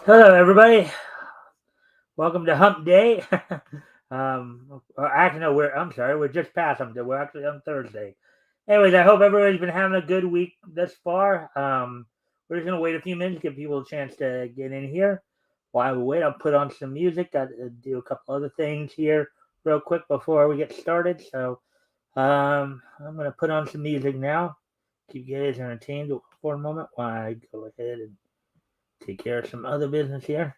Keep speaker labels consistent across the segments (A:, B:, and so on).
A: Hello, everybody. Welcome to Hump Day. Actually, no, I'm sorry, we're just past Hump Day. We're actually on Thursday. Anyways, I hope everybody's been having a good week thus far. We're just gonna wait a few minutes, give people a chance to get in here. While we wait, I'll put on some music. Got to do a couple other things here real quick before we get started. So, I'm gonna put on some music now. Keep you guys entertained for a moment while I go ahead and take care of some other business here.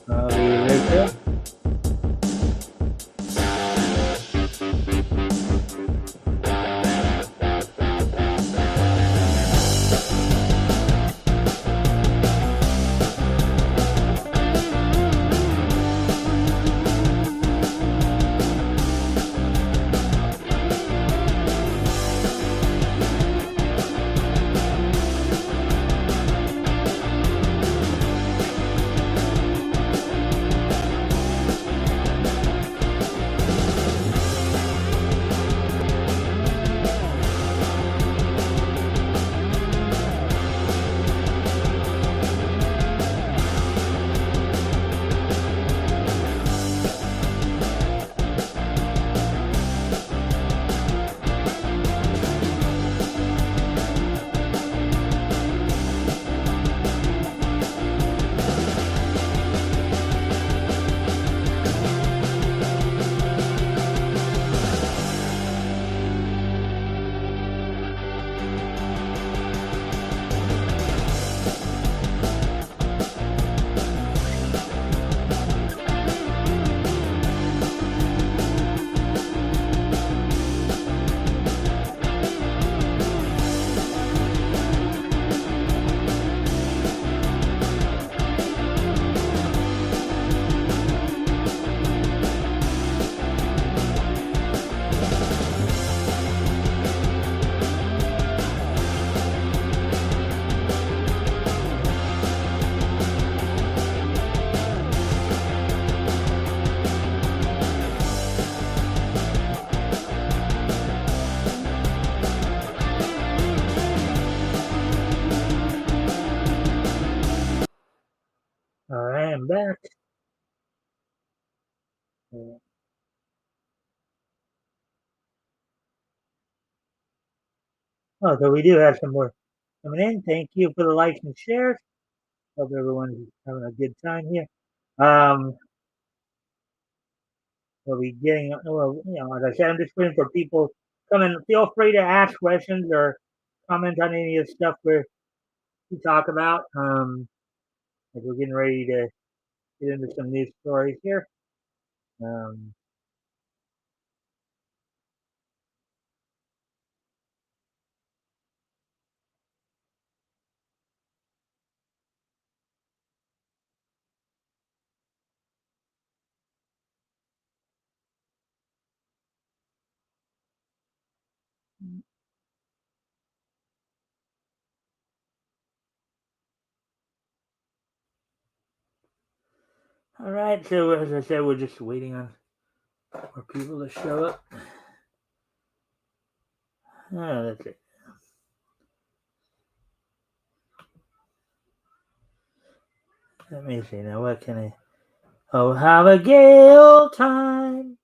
A: I'll be right there. All right, I'm back. Oh, so we do have some more coming in. Thank you for the likes and shares. Hope everyone's having a good time here. Um, we'll be getting, well, as I said, I'm just waiting for people come in. Feel free to ask questions or comment on any of the stuff we talk about. As we're getting ready to get into some news stories here. Um, all right, so as I said, we're just waiting on more people to show up. Oh, that's it. Let me see now. What can I? Oh, have a gay old time.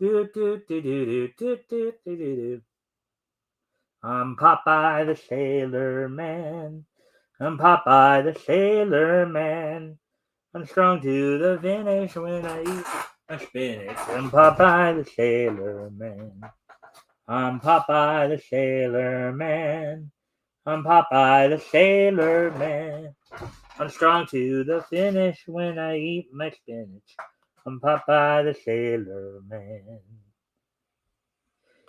A: Do do do do do do do do do do. I'm Popeye the Sailor Man. I'm Popeye the Sailor Man. I'm strong to the finish when I eat my spinach. I'm Popeye the Sailor Man. I'm Popeye the Sailor Man. I'm Popeye the Sailor Man. I'm strong to the finish when I eat my spinach. I'm Popeye the Sailor Man.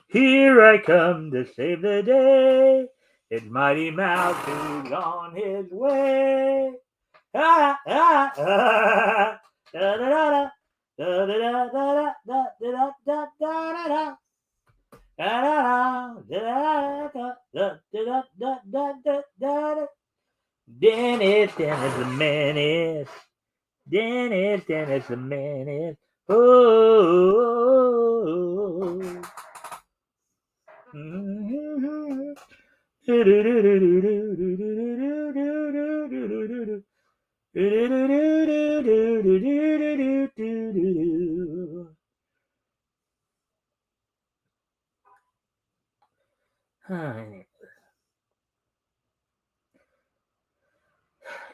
A: Here I come to save the day. It's Mighty Mouse who's on his way. Ah, ah, ah. Da, da, da, da. Da, da, da, da, da, da, da, da, da, da. Dennis, Dennis the Menace. Dennis, Dennis the Menace. Oh.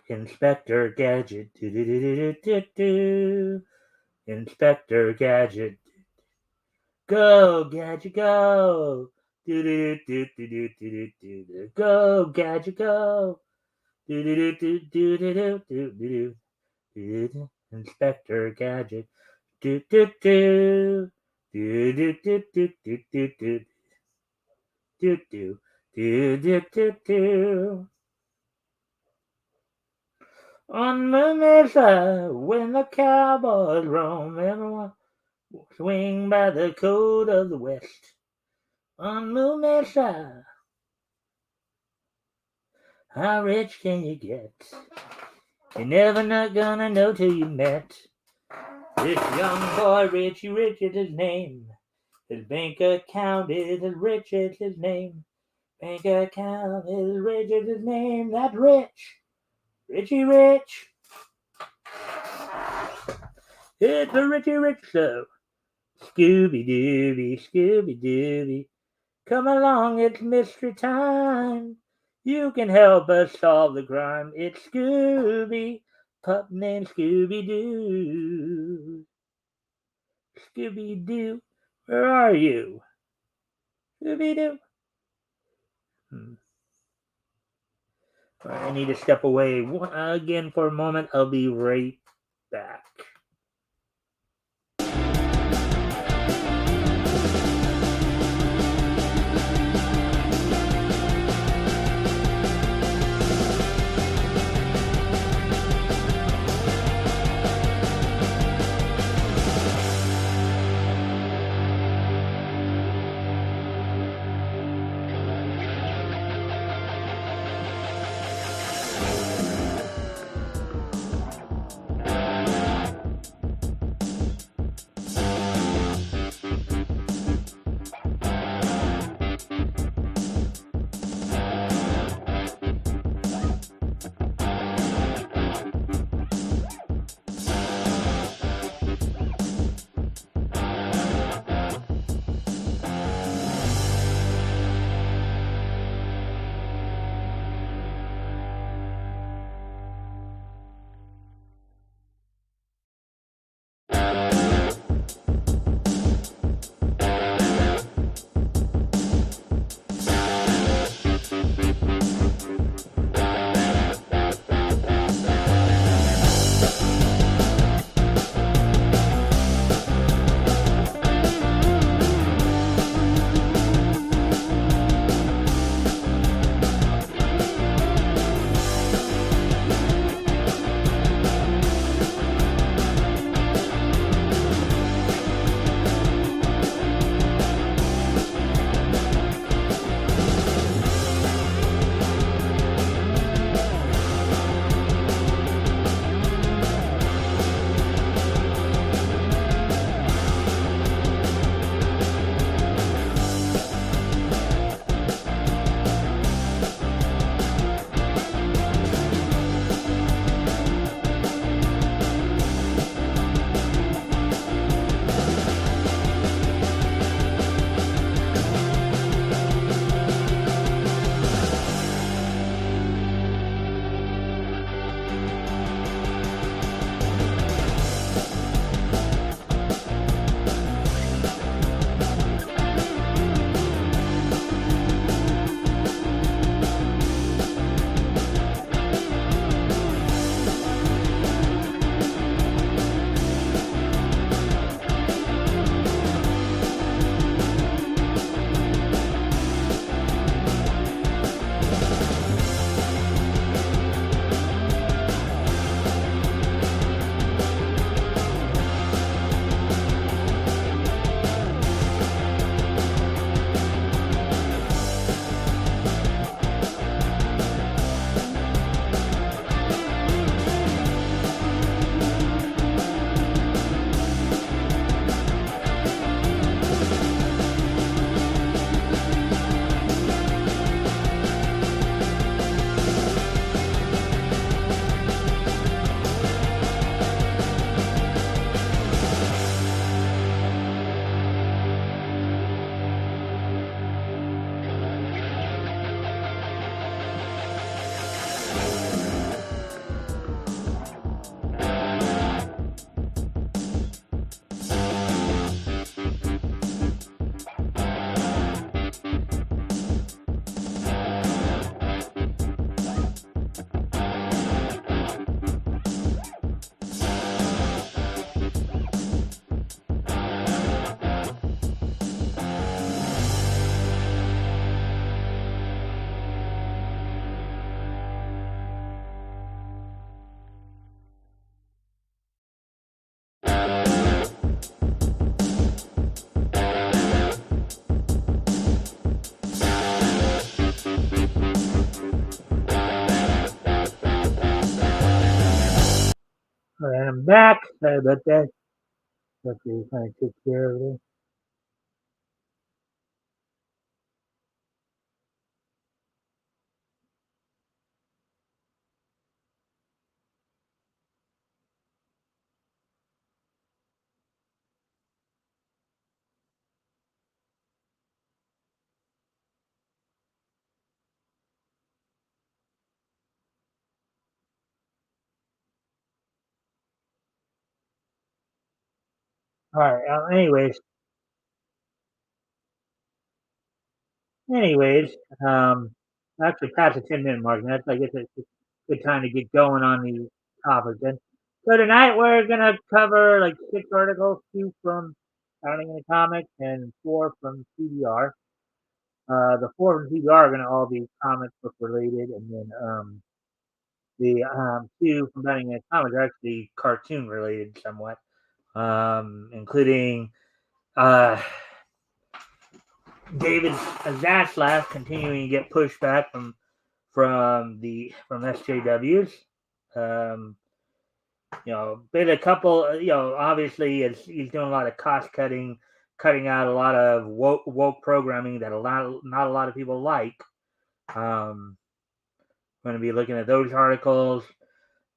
A: Inspector Gadget. Inspector Gadget. Go, Gadget, go. Go, Gadget, go. Inspector Gadget. On the mesa, when the cowboys roam, everyone swing by the code of the West. On the mesa, how rich can you get? You're never not gonna know till you met this young boy, Richie Rich is his name. His bank account is as rich as his name. Bank account is as rich as his name. That's rich. Richie Rich. It's the Richie Rich show. Scooby Dooby, Scooby Dooby. Come along, it's mystery time. You can help us solve the crime. It's Scooby, pup named Scooby Doo. Scooby Doo, where are you? Scooby Doo. I need to step away again for a moment. I'll be right back. All right, I'm back. Sorry about that. Hopefully, kind of took care of it. All right. Anyways, um, actually past the 10-minute mark. And that's I guess it's a good time to get going on the topic. Then, so tonight we're gonna cover like 6 articles, 2 from Founding in the Comics and 4 from TBR. The 4 from TBR are gonna all be comic book related, and then the 2 from Founding in the Comics are actually cartoon related somewhat, including uh, David Zaslav continuing to get pushback from SJWs. Um, been a couple. Obviously, he's doing a lot of cost cutting, cutting out a lot of woke programming that not a lot of people like. We're going to be looking at those articles.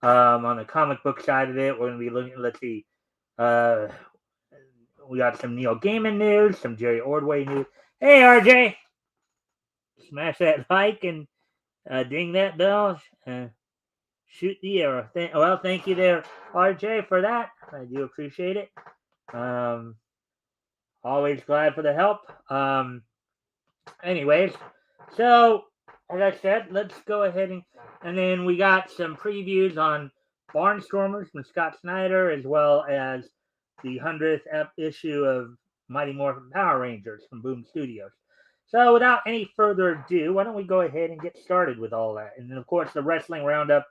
A: On the comic book side of it, we're going to be looking. Let's see. Uh, we got some Neil Gaiman news, some Jerry Ordway news. Hey, RJ, smash that like and ding that bell. Shoot the arrow. Thank you there, RJ, for that. I do appreciate it. Um, Always glad for the help. Anyways, so as I said, let's go ahead and then we got some previews on Barnstormers from Scott Snyder, as well as the 100th issue of Mighty Morphin Power Rangers from Boom Studios. So without any further ado, why don't we go ahead and get started with all that? And then, of course, the wrestling roundup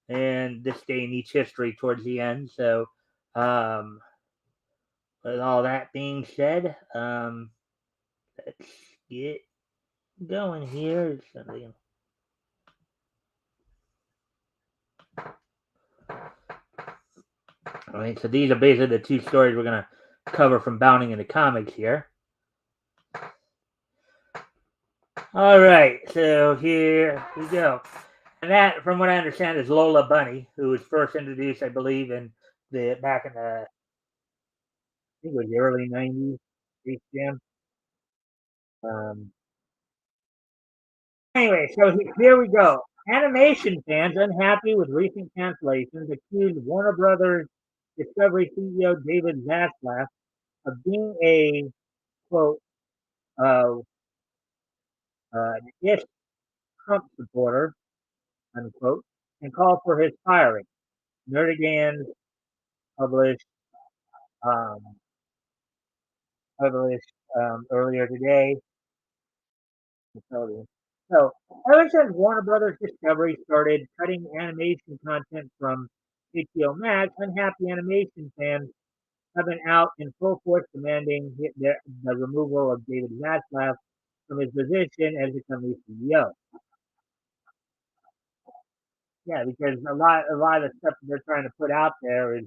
A: and this day in each history towards the end. So, with all that being said, let's get going here. All right, so these are basically the 2 stories we're going to cover from Bounding into Comics here. All right, so here we go. And that, from what I understand, is Lola Bunny, who was first introduced, I believe, back in the, I think it was the early 90s, HGM. Anyway, so here we go. Animation fans unhappy with recent cancellations accused Warner Brothers Discovery CEO David Zaslav of being a quote uh, ish Trump supporter unquote and called for his firing. Nerdigans published um, published earlier today. So, ever since Warner Brothers Discovery started cutting animation content from HBO Max, unhappy animation fans have been out in full force demanding the removal of David Zaslav from his position as the company's CEO. Yeah, because a lot of the stuff that they're trying to put out there is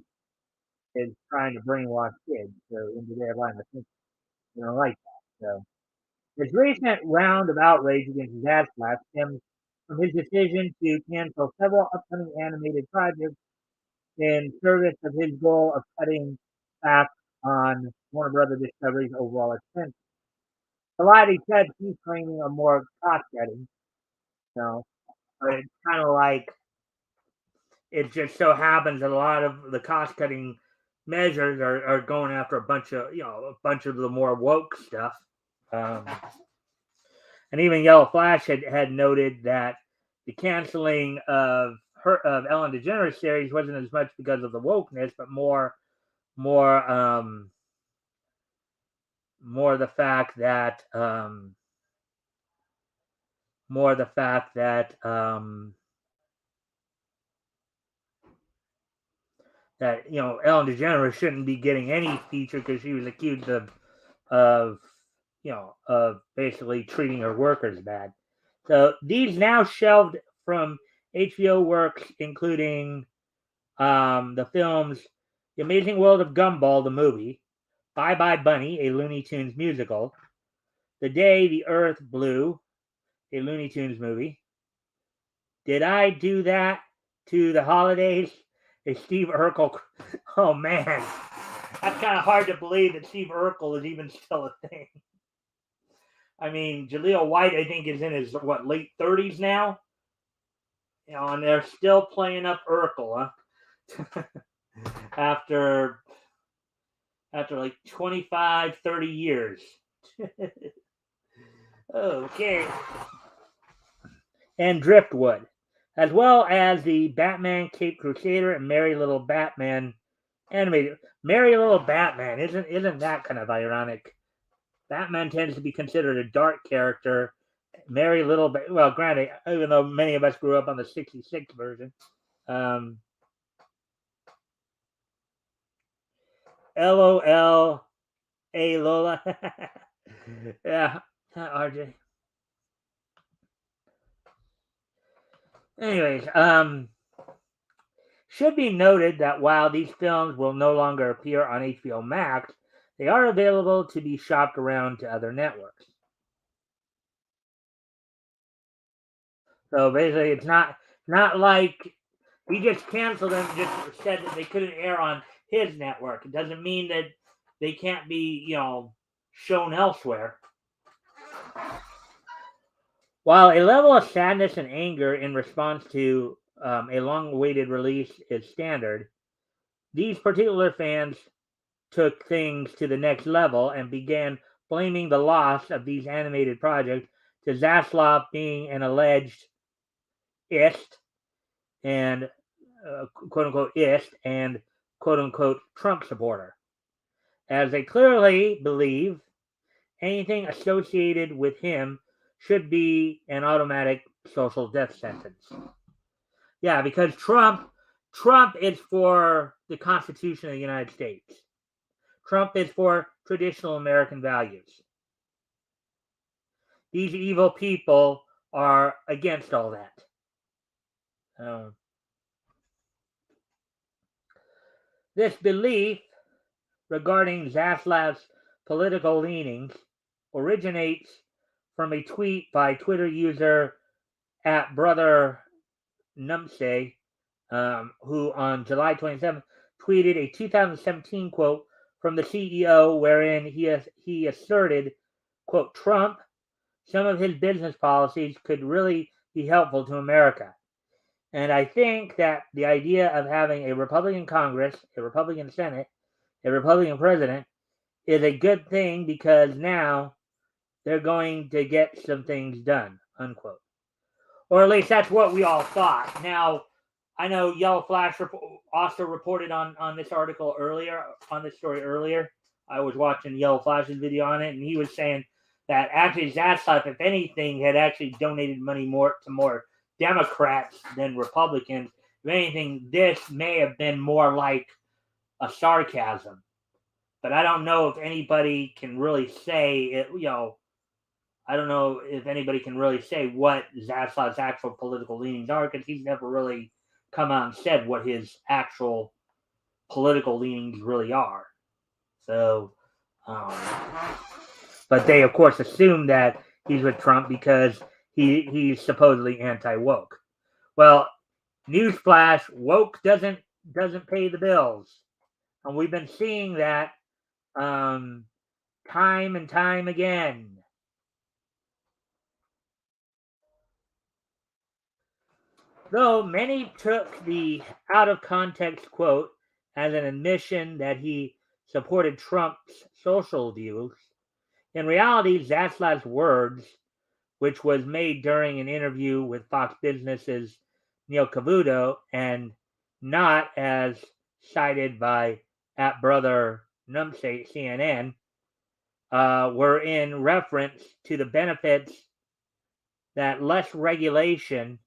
A: trying to brainwash kids so into their line of thinking. They don't like that. So his recent round of outrage against Zaslav stems from his decision to cancel several upcoming animated projects in service of his goal of cutting back on Warner Brothers Discovery's overall expenses. A lot he said he's claiming a more cost cutting, you know, but it's kind of like it just so happens that a lot of the cost cutting measures are going after a bunch of the more woke stuff. Um, and even Yellow Flash had noted that the canceling of Ellen DeGeneres series wasn't as much because of the wokeness, but more more the fact that more the fact that Ellen DeGeneres shouldn't be getting any feature because she was accused of of basically treating her workers bad. So these now shelved from HBO works, including the films The Amazing World of Gumball, the movie, Bye Bye Bunny, a Looney Tunes musical, The Day the Earth Blew, a Looney Tunes movie, Did I Do That to the Holidays, a Steve Urkel. Oh man, that's kind of hard to believe that Steve Urkel is even still a thing. I mean, Jaleel White, I think, is in his late 30s now, and they're still playing up Urkel, huh? after like 25, 30 years. Okay. And Driftwood, as well as the Batman Cape Crusader and Merry Little Batman animated. Merry Little Batman, isn't that kind of ironic? Batman tends to be considered a dark character. Merry Little well, granted, even though many of us grew up on the 66 version. LOL, A Lola. Yeah, RJ. Anyways, should be noted that while these films will no longer appear on HBO Max, they are available to be shopped around to other networks. So basically, it's not like he just canceled them, just said that they couldn't air on his network. It doesn't mean that they can't be, shown elsewhere. While a level of sadness and anger in response to a long-awaited release is standard, these particular fans took things to the next level and began blaming the loss of these animated projects to Zaslav being an alleged ist and quote unquote ist and quote unquote Trump supporter, as they clearly believe anything associated with him should be an automatic social death sentence. Yeah, because Trump is for the Constitution of the United States. Trump is for traditional American values. These evil people are against all that. This belief regarding Zaslav's political leanings originates from a tweet by Twitter user at Brother Numse, who on July 27th tweeted a 2017 quote from the CEO wherein he asserted, quote, Trump, some of his business policies could really be helpful to America. And I think that the idea of having a Republican Congress, a Republican Senate, a Republican president is a good thing because now they're going to get some things done, unquote. Or at least that's what we all thought. Now, I know Yellow Flash also reported on this article earlier, on this story earlier. I was watching Yellow Flash's video on it, and he was saying that actually Zaslav, if anything, had actually donated money to more Democrats than Republicans. If anything, this may have been more like a sarcasm. But I don't know if anybody can really say it, I don't know if anybody can really say what Zaslav's actual political leanings are, because he's never really come out and said what his actual political leanings really are. So, but they of course assume that he's with Trump because he's supposedly anti-woke. Well, newsflash: woke doesn't pay the bills, and we've been seeing that time and time again. Though many took the out-of-context quote as an admission that he supported Trump's social views, in reality, Zaslav's words, which was made during an interview with Fox Business's Neil Cavuto and not as cited by at Brother Numse CNN, were in reference to the benefits that less regulation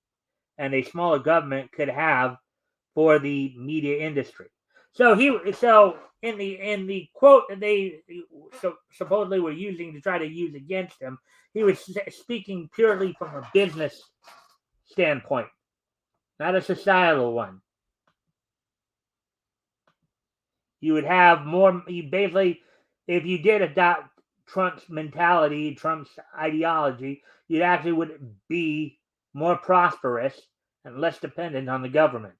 A: and a smaller government could have for the media industry. So in the quote that they supposedly were using to try to use against him, he was speaking purely from a business standpoint, not a societal one. You would have more. You basically, if you did adopt Trump's mentality, Trump's ideology, you actually would be more prosperous and less dependent on the government.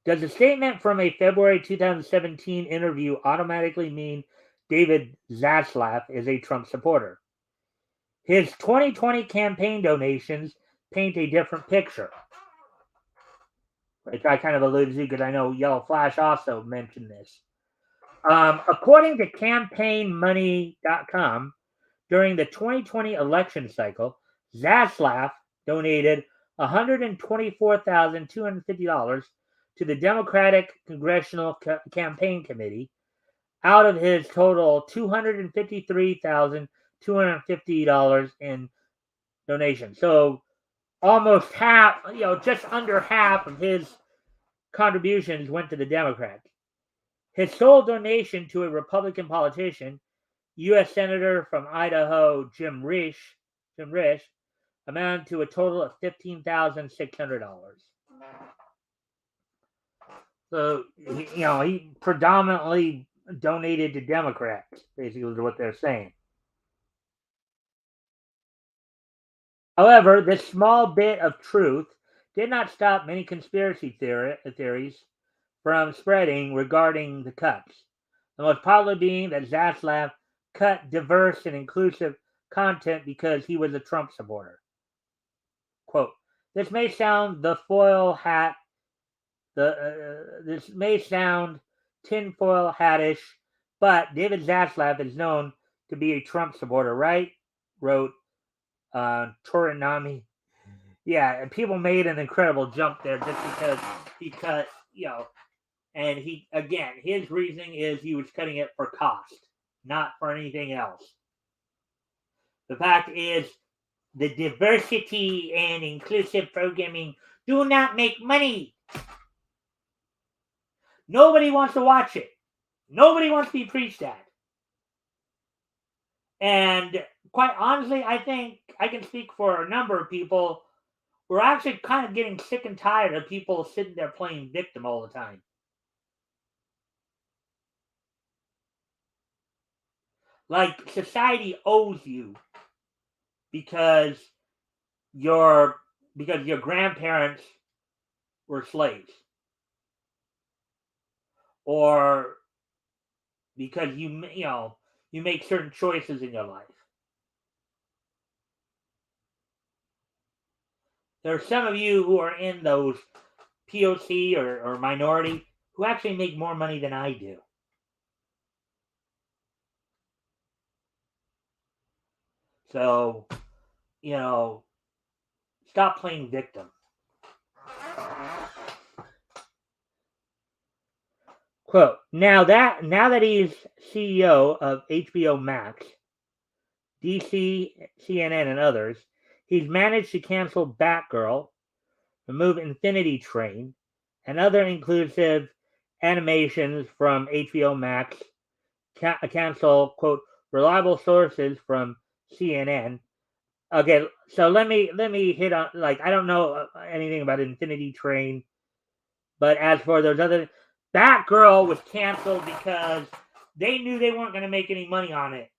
A: Does the statement from a February 2017 interview automatically mean David Zaslav is a Trump supporter? His 2020 campaign donations paint a different picture, which I kind of alluded to because I know Yellow Flash also mentioned this. According to campaignmoney.com, during the 2020 election cycle, Zaslav donated $124,250 to the Democratic Congressional Campaign Committee out of his total $253,250 in donations. So almost half, just under half of his contributions went to the Democrats. His sole donation to a Republican politician, U.S. Senator from Idaho, Jim Risch, amounted to a total of $15,600. So, he predominantly donated to Democrats, basically is what they're saying. However, this small bit of truth did not stop many conspiracy theories from spreading regarding the cuts. The most popular being that Zaslav cut diverse and inclusive content because he was a Trump supporter. Quote, this may sound tinfoil hattish, but David Zaslav is known to be a Trump supporter, right? Wrote Torinami. Yeah, and people made an incredible jump there just because and his reasoning is he was cutting it for cost, not for anything else. The fact is, the diversity and inclusive programming do not make money. Nobody wants to watch it. Nobody wants to be preached at. And quite honestly, I think I can speak for a number of people. We're actually kind of getting sick and tired of people sitting there playing victim all the time. Like, society owes you because your grandparents were slaves, or because you make certain choices in your life. There are some of you who are in those POC or minority who actually make more money than I do. So, stop playing victim. Quote, now that he's CEO of HBO Max, DC, CNN, and others, he's managed to cancel Batgirl, remove Infinity Train, and other inclusive animations from HBO Max, cancel, quote, reliable sources from CNN. Okay, so let me hit on, I don't know anything about Infinity Train, but as for those other, Batgirl was canceled because they knew they weren't going to make any money on it.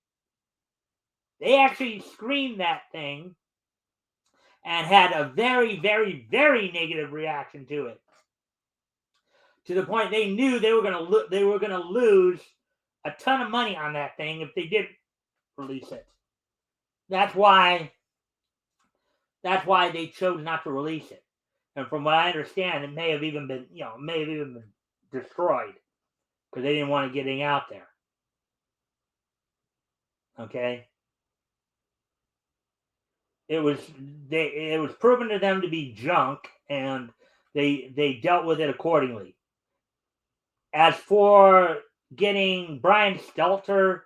A: They actually screened that thing and had a very, very, very negative reaction to it. To the point they knew they were going to lose a ton of money on that thing if they did release it. That's why they chose not to release it. And from what I understand, it may have even been destroyed because they didn't want to get it out there. Okay? It was proven to them to be junk, and they dealt with it accordingly. As for getting Brian Stelter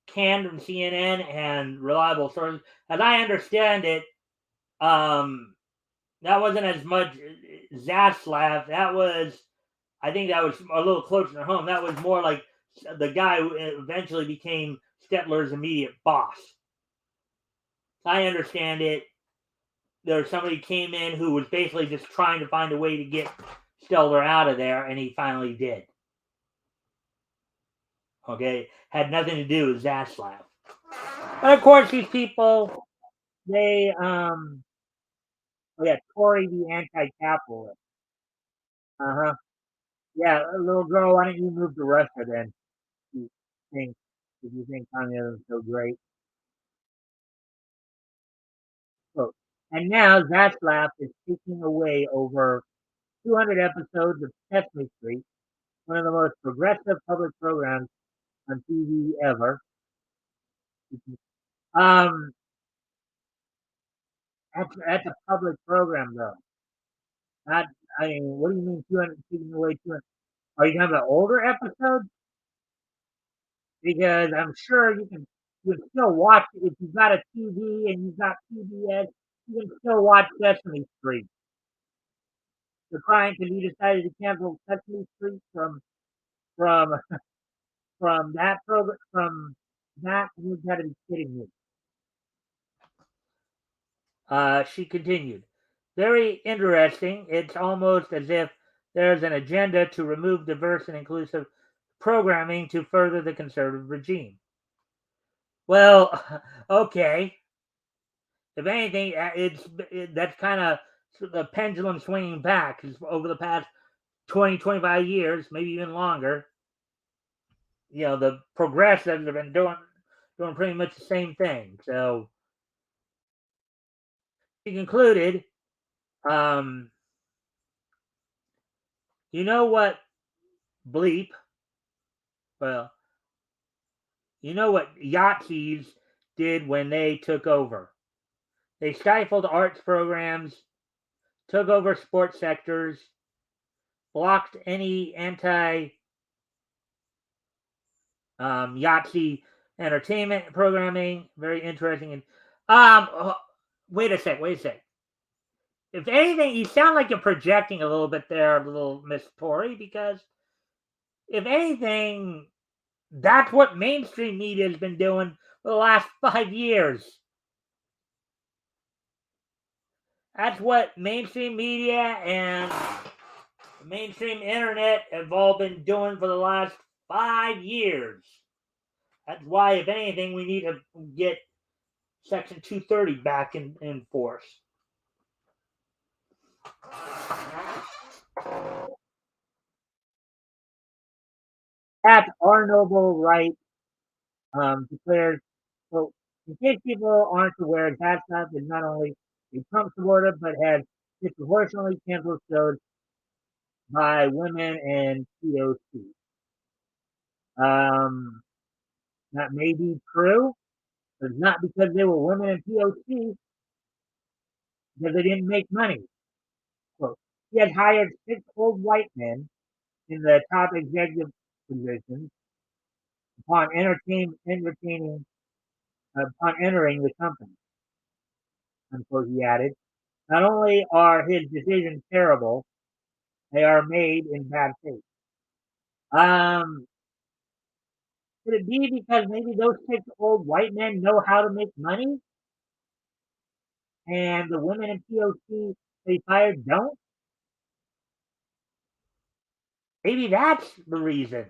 A: canned from CNN and reliable sources, as I understand it, that wasn't as much. Zaslav, I think that was a little closer to home. That was more like the guy who eventually became Stetler's immediate boss. I understand it. There somebody came in who was basically just trying to find a way to get Stetler out of there, and he finally did. Okay, had nothing to do with Zaslav. But of course, these people, they Tory the anti-capitalist. Yeah, little girl, why don't you move to Russia then? You think if you think communism is so great. So, and now Zaslav is taking away over 200 episodes of Sesame Street, one of the most progressive public programs on TV ever. Um, that's a public program though. Not, I mean, what do you mean 200 taking away 200? Are you talking about older episodes? Because I'm sure you can still watch it if you've got a TV and you've got PBS. You can still watch Sesame Street. The client can be decided to cancel Sesame Street from from that program from that. You've got to be kidding me. She continued. Very interesting. It's almost as if there's an agenda to remove diverse and inclusive programming to further the conservative regime. Well, okay. If anything, that's kind of the pendulum swinging back because over the past 20, 25 years, maybe even longer, the progressives have been doing pretty much the same thing. So he concluded, um, you know what bleep? Well, you know what Yahtzees did when they took over? They stifled arts programs, took over sports sectors, blocked any anti Yahtzee entertainment programming. Very interesting. And wait a sec. If anything, you sound like you're projecting a little bit there, little Miss Tory, because if anything, that's what mainstream media has been doing for the last 5 years. That's what mainstream media and mainstream internet have all been doing for the last 5 years. That's why, if anything, we need to get Section 230 back in force. That's our noble right, declares. So, in case people aren't aware, Zaslav is not only a Trump supporter, but has disproportionately canceled shows by women and POC. That may be true, but it's not because they were women and POC, because they didn't make money. So, he has hired 6 old white men in the top executive positions upon upon entering the company. Unquote, he added. Not only are his decisions terrible, they are made in bad faith. Um, could it be because maybe those 6 old white men know how to make money, and the women in POC they fired don't? Maybe that's the reason.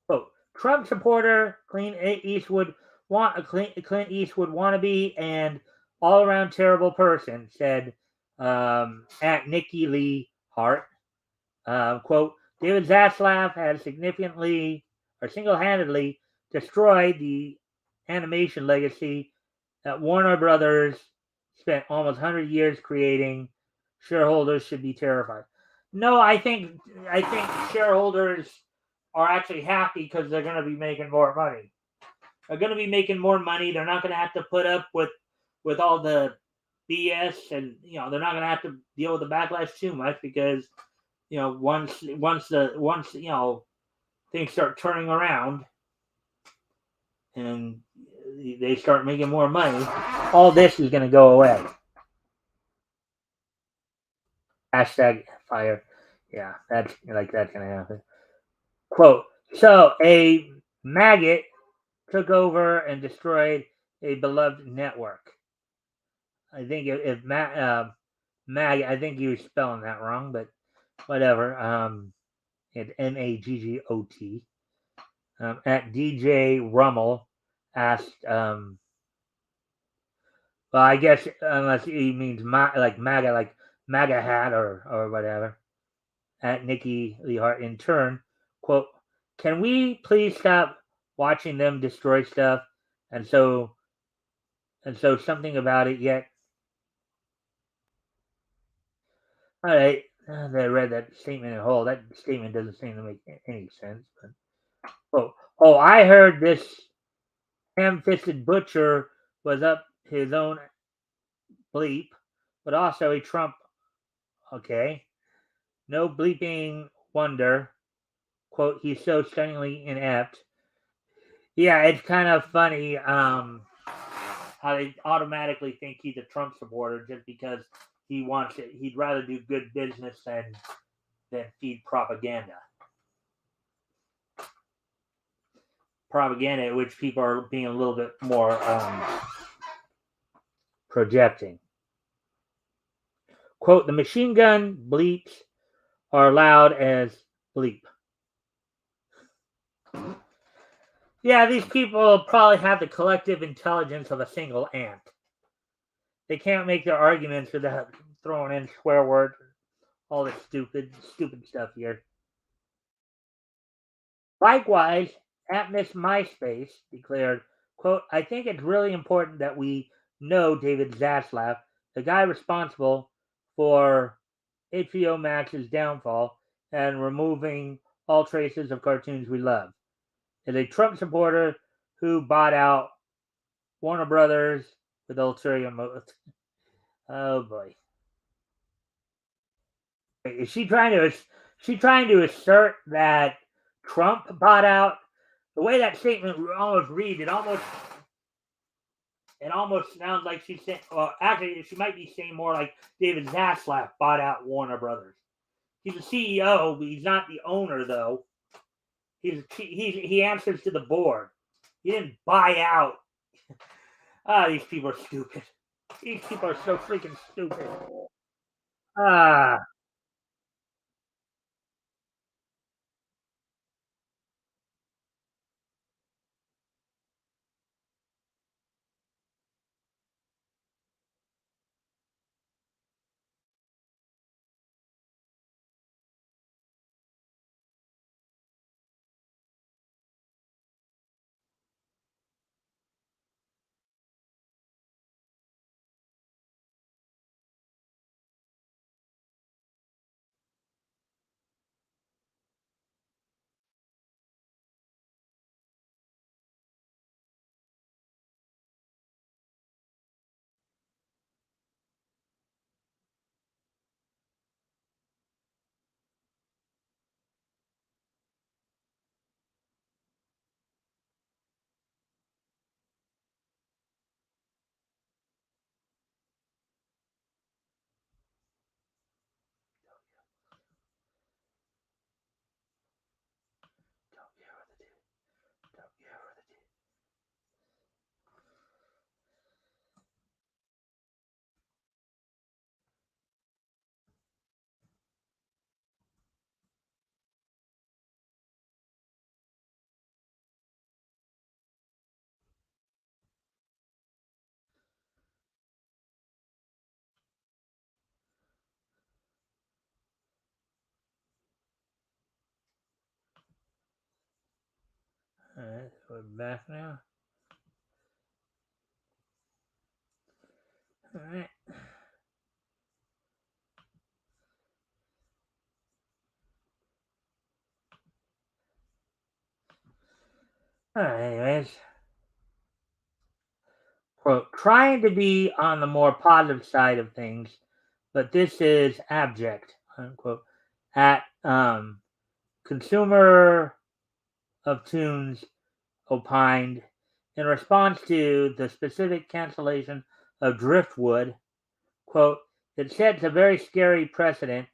A: Oh, Trump supporter, Clint Eastwood wannabe, and all around terrible person, said at Nikki Lee Hart. Quote, David Zaslav has significantly or single-handedly destroyed the animation legacy that Warner Brothers spent almost 100 years creating. Shareholders should be terrified. No, I think shareholders are actually happy because they're going to be making more money. They're going to be making more money. They're not going to have to put up with all the BS, and they're not going to have to deal with the backlash too much because once things start turning around and they start making more money, all this is going to go away. Hashtag fire. Yeah, that's gonna happen. Quote, so a maggot took over and destroyed a beloved network. I think if mag, I think you were spelling that wrong, but whatever. It's Maggot. At DJ Rummel asked, well, I guess unless he means like MAGA, like MAGA hat or whatever. At Nikki Lee Hart in turn, quote, can we please stop watching them destroy stuff? And so something about it yet. All right, I read that statement in whole. That statement doesn't seem to make any sense. But I heard this ham-fisted butcher was up his own bleep, but also a Trump. Okay, no bleeping wonder. Quote, he's so stunningly inept. Yeah, it's kind of funny how they automatically think he's a Trump supporter just because he wants it. He'd rather do good business than feed propaganda. Propaganda, which people are being a little bit more projecting. Quote, the machine gun bleeps are loud as bleep. Yeah, these people probably have the collective intelligence of a single ant. They can't make their arguments without throwing in swear words, all this stupid stuff here. Likewise, at Miss MySpace declared, quote, I think it's really important that we know David Zaslav, the guy responsible for HBO Max's downfall and removing all traces of cartoons we love, is a Trump supporter who bought out Warner Brothers with ulterior motives. Oh boy. Is she trying to assert that Trump bought out? The way that statement almost reads, it almost sounds like she's saying. Well, actually, she might be saying more like David Zaslav bought out Warner Brothers. He's the CEO, but he's not the owner, though. He answers to the board. He didn't buy out. These people are stupid. These people are so freaking stupid. Ah. All right, we're back now. All right. All right, anyways. Quote, trying to be on the more positive side of things, but this is abject, unquote. At Consumer of Tunes opined in response to the specific cancellation of Driftwood, quote, that sets a very scary precedent.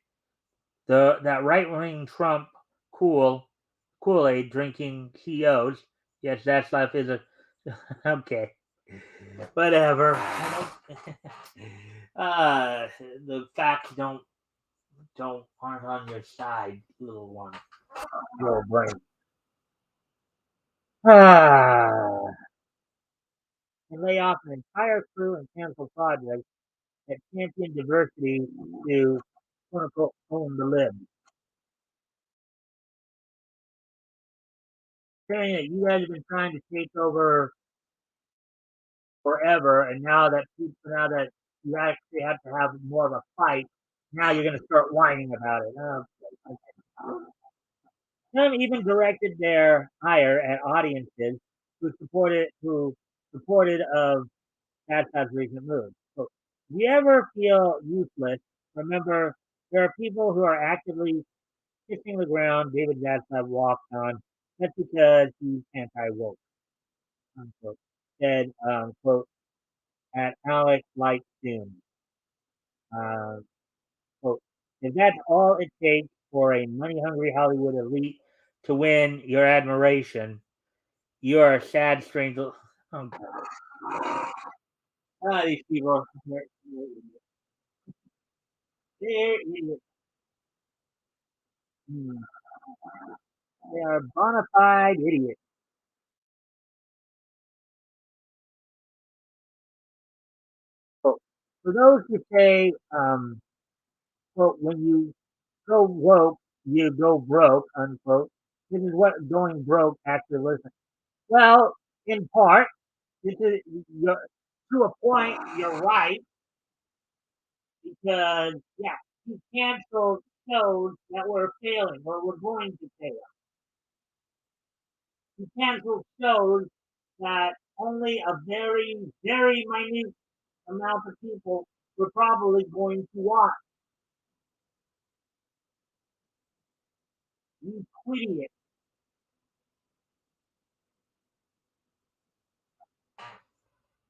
A: That right-wing Trump Kool-Aid drinking CEOs. Yes, that's life is a okay. Whatever. uh, the facts don't aren't on your side, little one. Little brain. Ah, and lay off an entire crew and cancel projects that champion diversity to quote unquote own the lib. Saying that you guys have been trying to take over forever, and now that you actually have to have more of a fight, now you're going to start whining about it. Okay. Some even directed their ire at audiences who supported of Pat's recent move. So, if you ever feel useless, remember there are people who are actively kissing the ground David Zaslav walked on. That's because he's anti-woke. Unquote. Said, quote, at Alex Light Soon. Uh, quote, if that's all it takes for a money-hungry Hollywood elite to win your admiration, you are a sad stranger. Oh, these people, they're, they are bona fide idiots. So, for those who say, quote, when you go woke, you go broke, unquote, this is what going broke actually looks like. Well, in part, this is you're, to a point, you're right, because, yeah, you canceled shows that were failing or were going to fail. You canceled shows that only a very, very minute amount of people were probably going to watch. You idiot.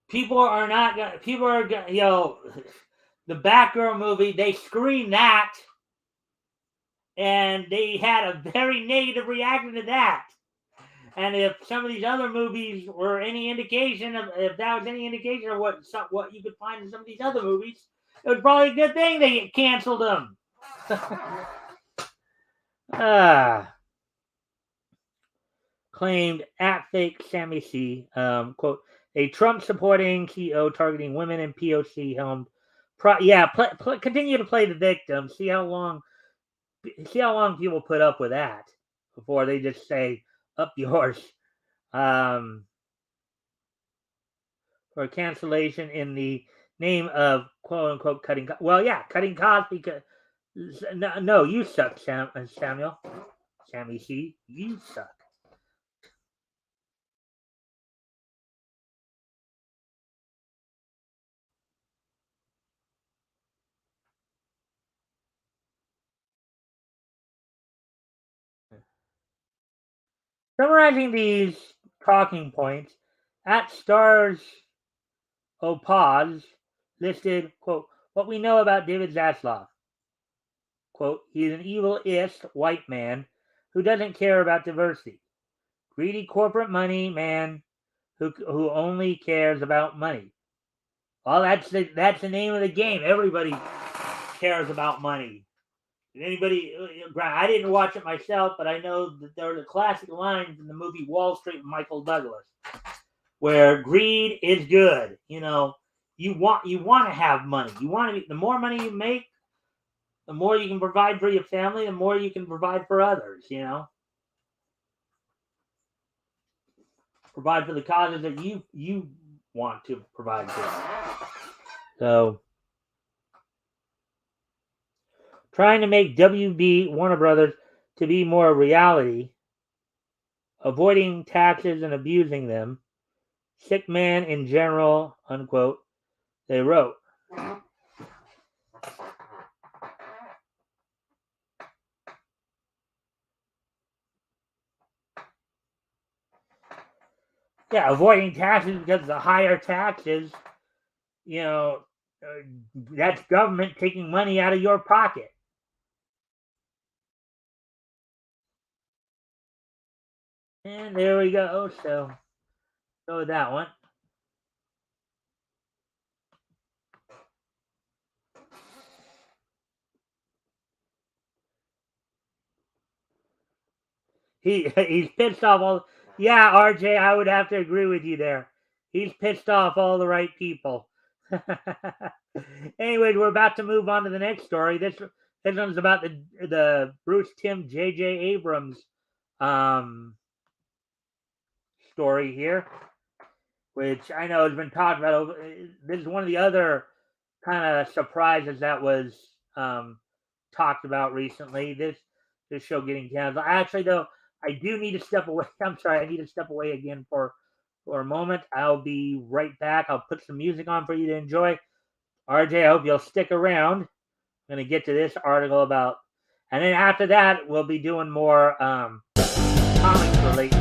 A: People are not gonna. People are gonna. The Batgirl movie. They screened that, and they had a very negative reaction to that. And if some of these other movies were any indication of, if that was any indication of what you could find in some of these other movies, it was probably a good thing they canceled them. ah. Claimed at fake Sammy C. Quote, a Trump supporting CEO targeting women and POC helmed. Continue to play the victim. See how long people put up with that before they just say up yours. Um, for cancellation in the name of quote unquote cutting. Well, yeah, cutting costs because no, you suck, Samuel. Sammy C. You suck. Summarizing these talking points, at Stars Opaz listed, quote, what we know about David Zaslav. Quote, he is an evil-ist white man who doesn't care about diversity. Greedy corporate money man who only cares about money. Well, that's the name of the game. Everybody cares about money. Anybody? I didn't watch it myself, but I know that there are the classic lines in the movie Wall Street with Michael Douglas, where greed is good. You want to have money. You want to. The more money you make, the more you can provide for your family, the more you can provide for others. Provide for the causes that you want to provide for. So, trying to make WB Warner Brothers to be more reality, avoiding taxes and abusing them, sick man in general, unquote, they wrote. Yeah, avoiding taxes because the higher taxes, you know, That's government taking money out of your pocket. And there we go. So that one. He's pissed off all. Yeah, RJ, I would have to agree with you there. He's pissed off all the right people. Anyway, we're about to move on to the next story. This one's about the Bruce Timm J.J. Abrams story here, which I know has been talked about. This is one of the other kind of surprises that was talked about recently. This show getting canceled. Actually, though, I do need to step away. I'm sorry, I need to step away again for a moment. I'll be right back. I'll put some music on for you to enjoy. RJ, I hope you'll stick around. I'm going to get to this article about, and then after that, we'll be doing more comics related.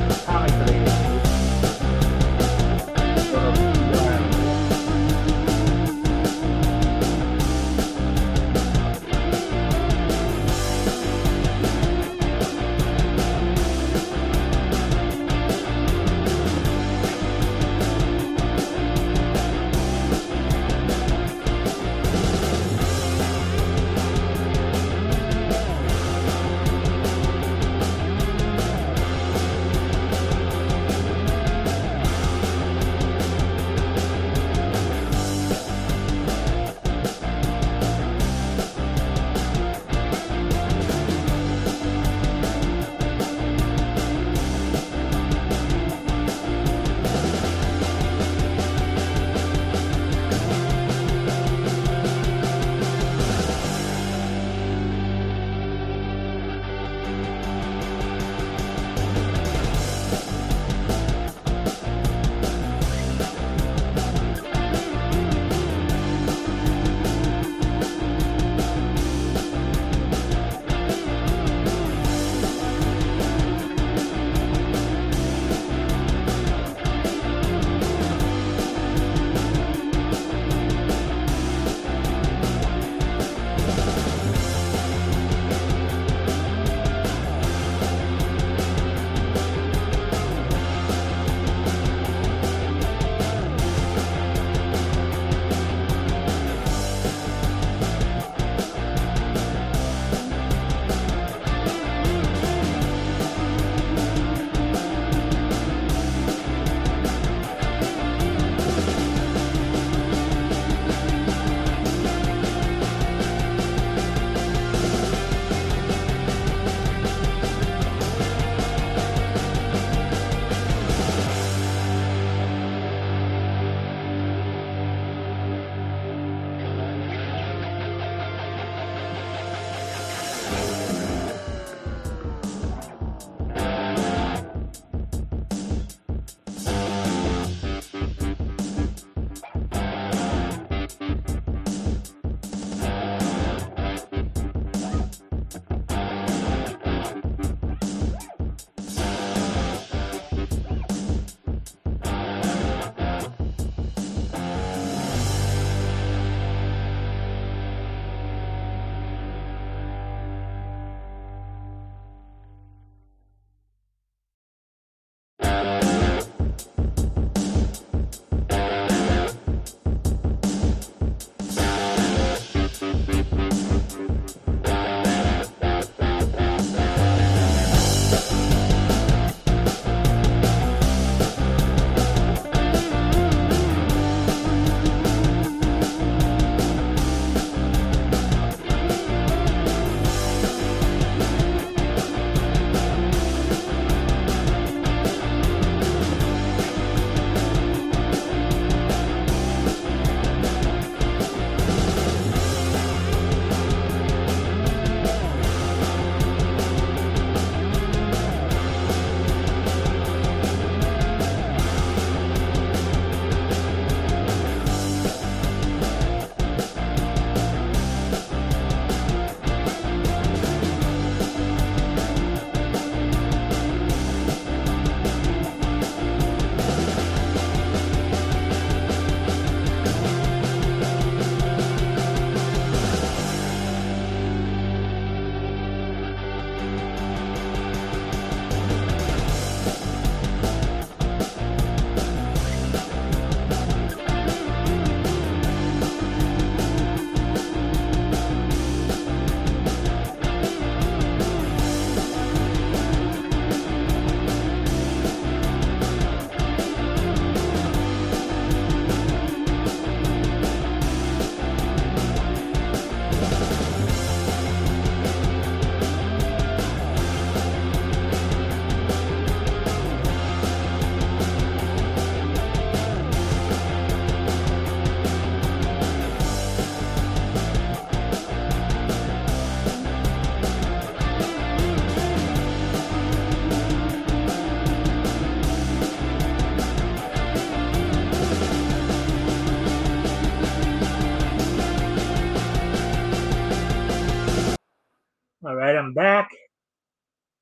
A: I'm back.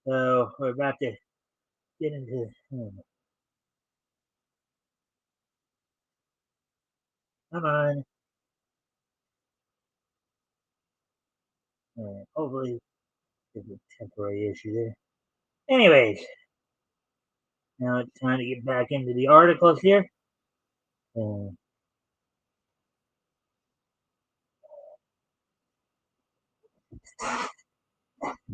A: So we're about to get into. Come on. Hopefully, there's a temporary issue there. Anyways, now it's time to get back into the articles here. Uh,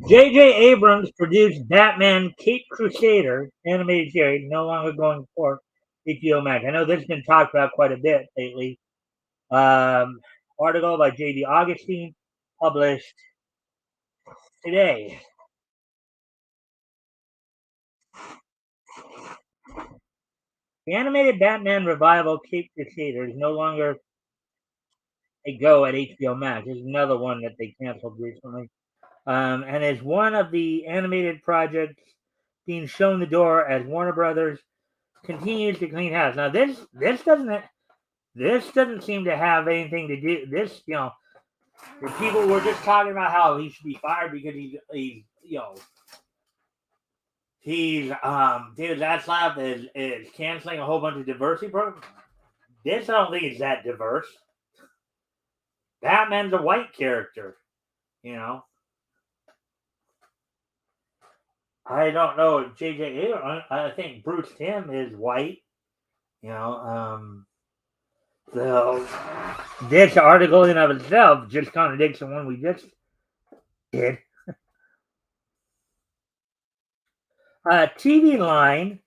A: J.J. Abrams produced Batman Cape Crusader animated series, no longer going for HBO Max. I know this has been talked about quite a bit lately. Article by J.D. Augustine, published today. The animated Batman revival Cape Crusader is no longer a go at HBO Max. There's another one that they canceled recently. And is one of the animated projects being shown the door as Warner Brothers continues to clean house. Now this doesn't seem to have anything to do. This, the people were just talking about how he should be fired because David Zaslav is canceling a whole bunch of diversity programs. This I don't think is that diverse. Batman's a white character, I don't know JJ. I think Bruce Timm is white. So this article in of itself just contradicts the one we just did. TV Line,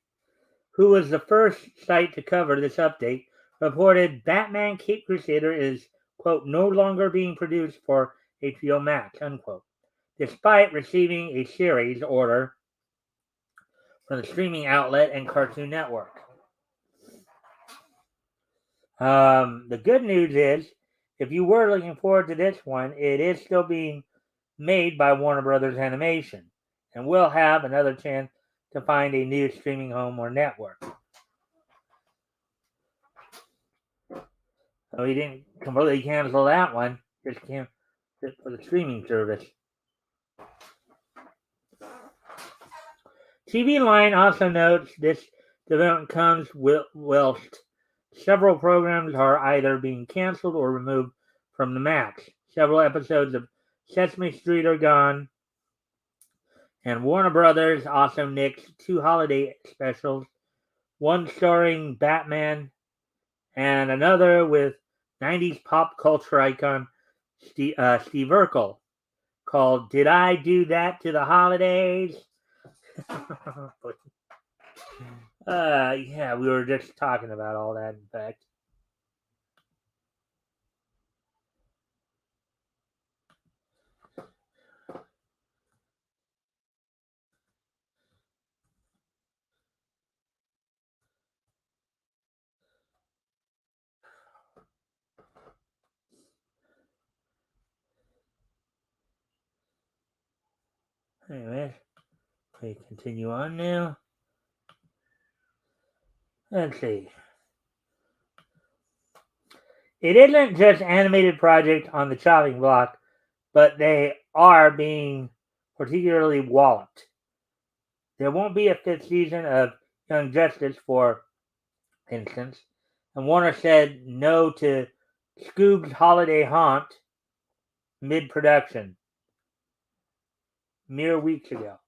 A: who was the first site to cover this update, reported Batman Cape Crusader is, quote, no longer being produced for HBO Max, unquote, despite receiving a series order from the streaming outlet and Cartoon Network. The good news is, if you were looking forward to this one, it is still being made by Warner Brothers Animation and will have another chance to find a new streaming home or network. So he didn't completely cancel that one, just for the streaming service. TV Line also notes this development comes whilst several programs are either being canceled or removed from the Max. Several episodes of Sesame Street are gone, and Warner Brothers also nixed 2 holiday specials, one starring Batman and another with 90s pop culture icon Steve Urkel, called Did I Do That to the Holidays? Yeah, we were just talking about all that, in fact. Anyway, we continue on now. Let's see. It isn't just animated projects on the chopping block, but they are being particularly walloped. There won't be a 5th season of Young Justice, for instance, and Warner said no to Scoob's Holiday Haunt mid-production mere weeks ago.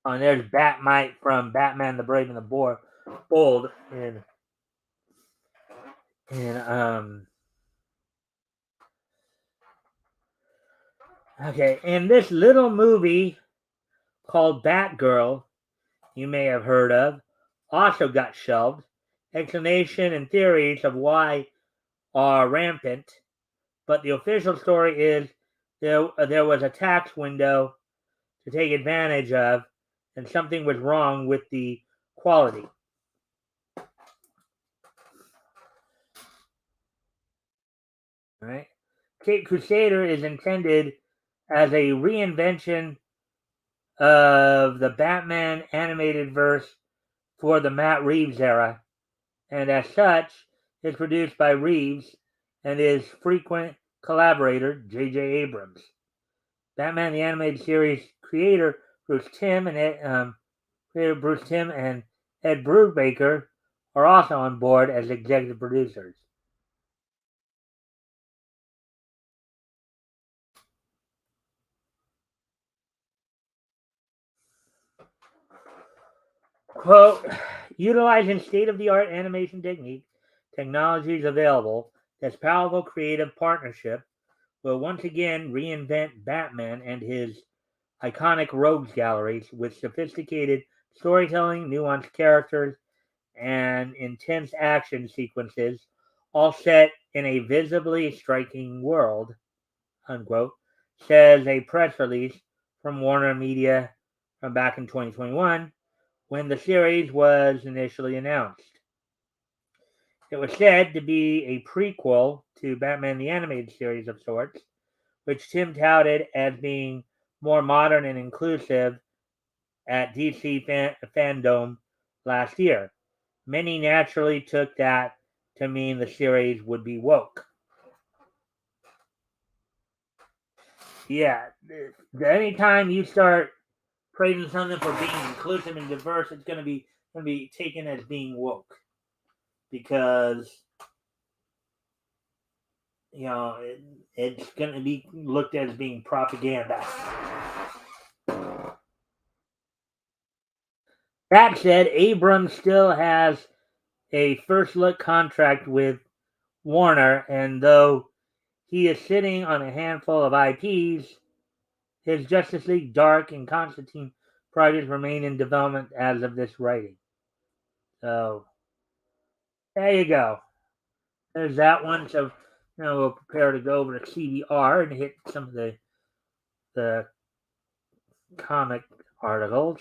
A: And there's Batmite from Batman the Brave and the Bold in this little movie called Batgirl, you may have heard of, also got shelved. Explanation and theories of why are rampant, but the official story is there was a tax window to take advantage of, and something was wrong with the quality. All right. Cape Crusader is intended as a reinvention of the Batman animated verse for the Matt Reeves era, and as such is produced by Reeves and is frequent collaborator J.J. Abrams. Batman the Animated Series creator Bruce Timm and Ed Brubaker are also on board as executive producers. Quote, utilizing state-of-the-art animation technologies available, this powerful creative partnership will once again reinvent Batman and his iconic rogues galleries with sophisticated storytelling, nuanced characters, and intense action sequences, all set in a visibly striking world, unquote, says a press release from Warner Media from back in 2021 when the series was initially announced. It was said to be a prequel to Batman the Animated Series of sorts, which Tim touted as being more modern and inclusive at DC Fandom last year. Many naturally took that to mean the series would be woke. Yeah, anytime you start praising something for being inclusive and diverse, it's going to be taken as being woke because it's going to be looked at as being propaganda. That said, Abrams still has a first look contract with Warner, and though he is sitting on a handful of IPs, his Justice League Dark and Constantine projects remain in development as of this writing. So there you go. There's that one. So we'll prepare to go over to CBR and hit some of the comic articles.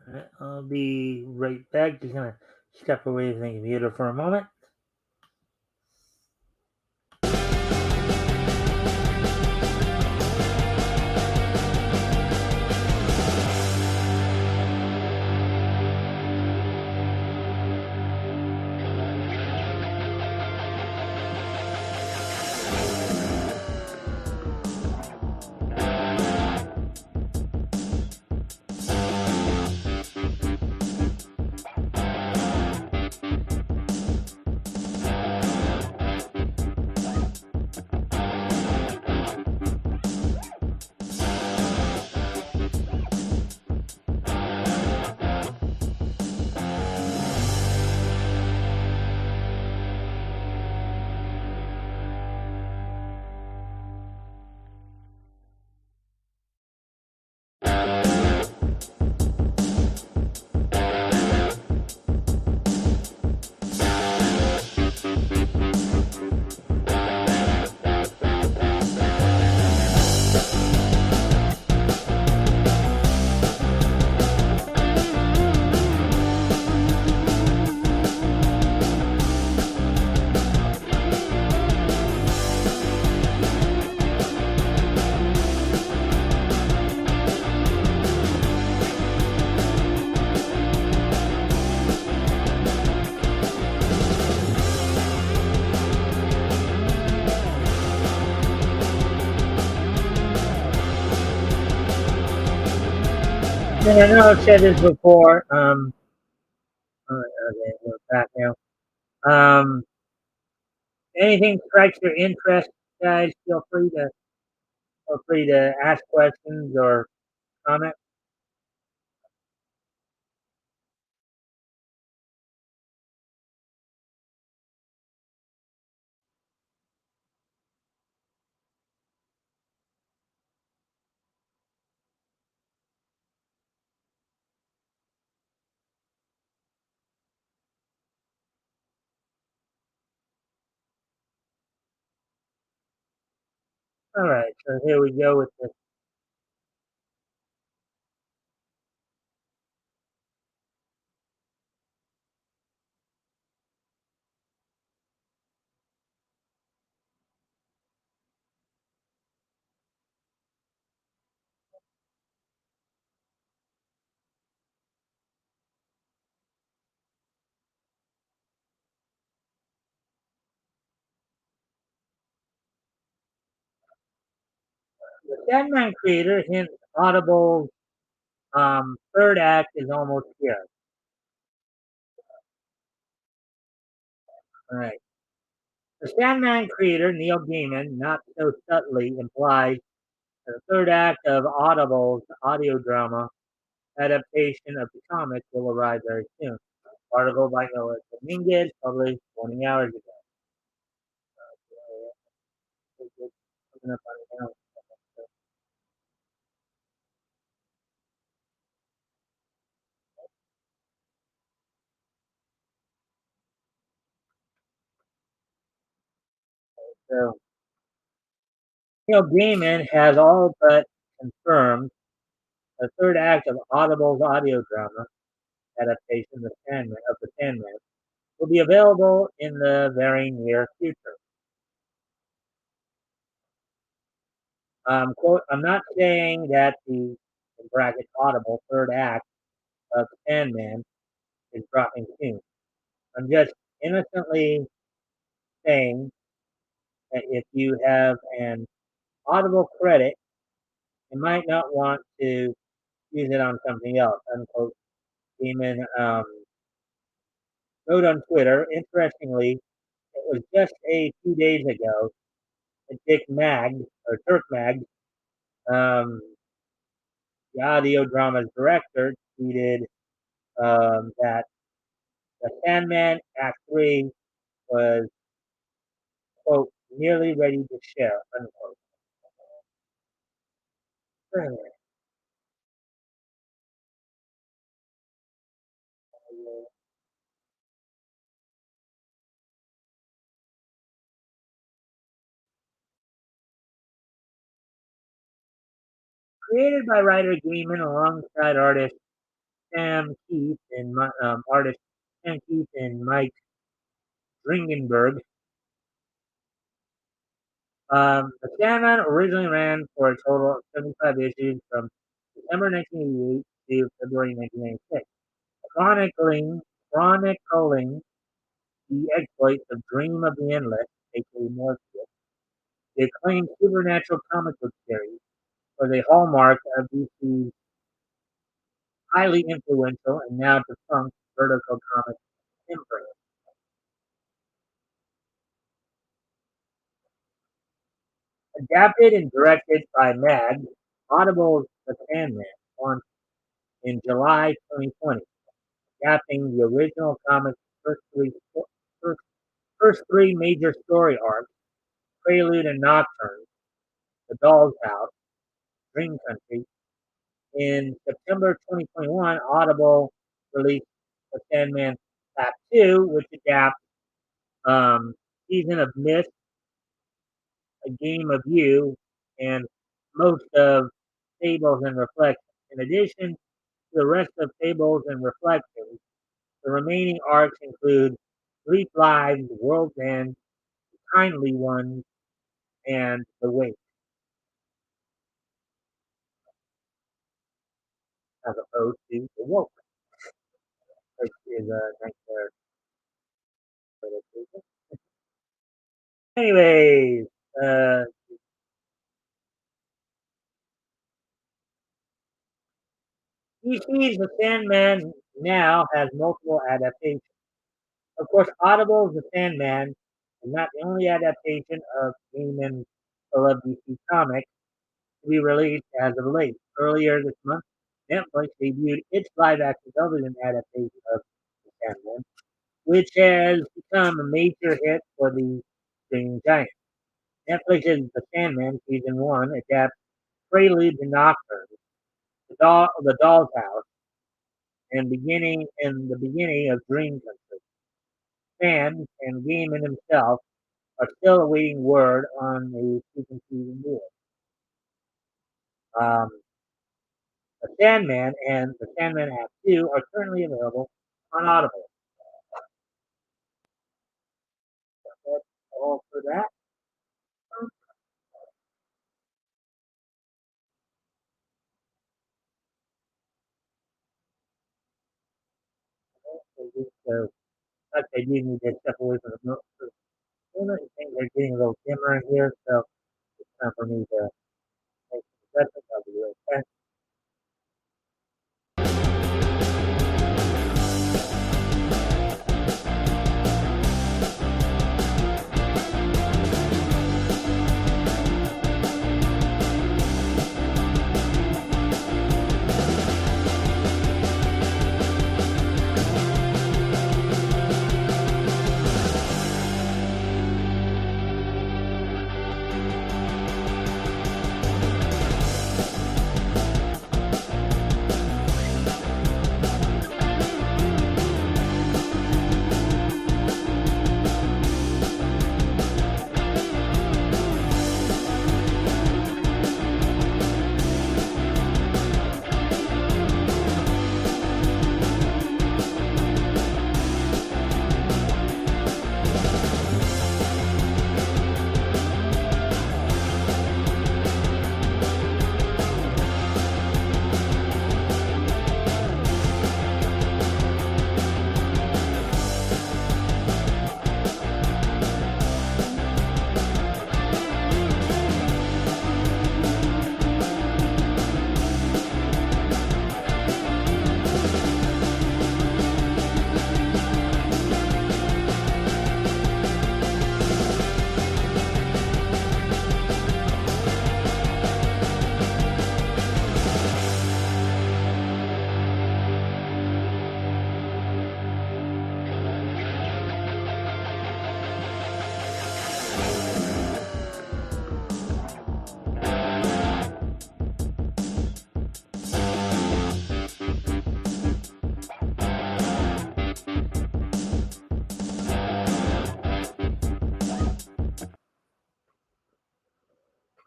A: Right, I'll be right back. Just gonna step away from the computer for a moment. And I know I've said this before. Okay, we're back now. Anything strikes your interest, guys, feel free to ask questions or comment. All right, so here we go with the Sandman creator hints Audible's third act is almost here. All right. The Sandman creator, Neil Gaiman, not so subtly implies that the third act of Audible's audio drama adaptation of the comic will arrive very soon. Article by Noah Dominguez, published 20 hours ago. So, Neil Gaiman has all but confirmed the third act of Audible's audio drama adaptation, The Sandman, will be available in the very near future. Quote, I'm not saying that the, in brackets, Audible third act of Sandman is dropping soon. I'm just innocently saying that if you have an Audible credit, you might not want to use it on something else, unquote. Demon wrote on Twitter, interestingly, it was just a few days ago that Turk Mag, um, the audio drama's director, tweeted that the Sandman Act 3 was, quote, nearly ready to share, unquote. Created by writer Gaiman alongside artist Sam Keith and Mike Dringenberg. The Sandman originally ran for a total of 75 issues from December 1988 to February 1996, chronicling the exploits of Dream of the Endless, aka Morpheus, the acclaimed supernatural comic book series, was a hallmark of DC's highly influential and now defunct Vertigo Comics imprint. Adapted and directed by Mag, Audible's The Sandman launched in July 2020, adapting the original comic's first, first three major story arcs, Prelude and Nocturne, The Doll's House, Dream Country. In September 2021, Audible released The Sandman Act 2, which adapts Season of Mist, A Game of You, and most of Fables and Reflections. In addition to the rest of Fables and Reflections, the remaining arcs include Brief Lives, World's End, The Kindly Ones, and The Wake, as opposed to The Woke, which is a nightmare. Anyways, DC's The Sandman now has multiple adaptations. Of course, Audible's The Sandman is not the only adaptation of Gaiman's beloved DC comic to be released as of late. Earlier this month, Netflix debuted its live-action television adaptation of The Sandman, which has become a major hit for the streaming giant. Netflix's The Sandman Season 1 adapts Prelude to Nocturne, The Doll's House, and the beginning of Dream Country. Fans and Gaiman himself are still awaiting word on the second season deal. Um, The Sandman and The Sandman Act 2 are currently available on Audible. That's all for that. So, like I do need to step away from the note. Things are getting a little dimmer in here, so it's time for me to make I'll be right back.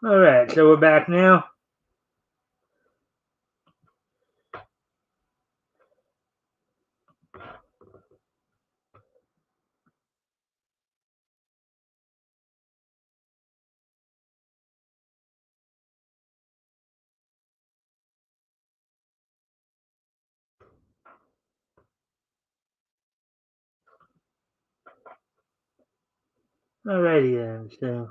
A: All right, so we're back now. Alrighty then. So,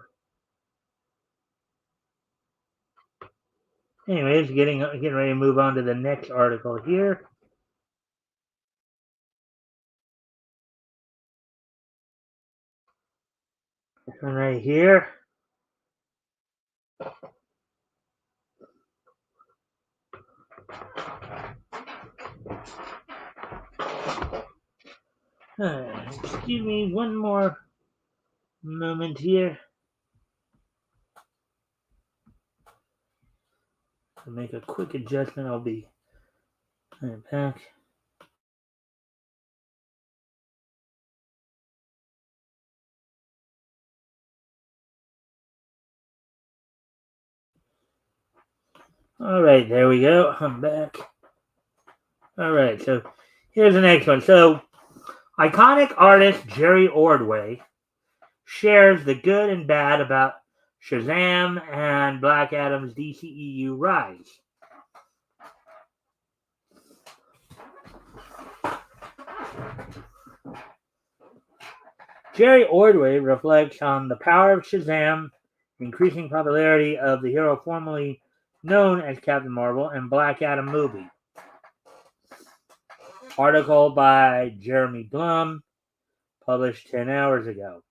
A: anyways, getting ready to move on to the next article here. This one right here. Excuse me one more moment here to make a quick adjustment. I'll be right back. All right, there we go. I'm back. All right, so here's the next one. So, iconic artist Jerry Ordway shares the good and bad about Shazam and Black Adam's DCEU rise. Jerry Ordway reflects on the power of Shazam, the increasing popularity of the hero formerly known as Captain Marvel, and Black Adam movie. Article by Jeremy Blum, published 10 hours ago.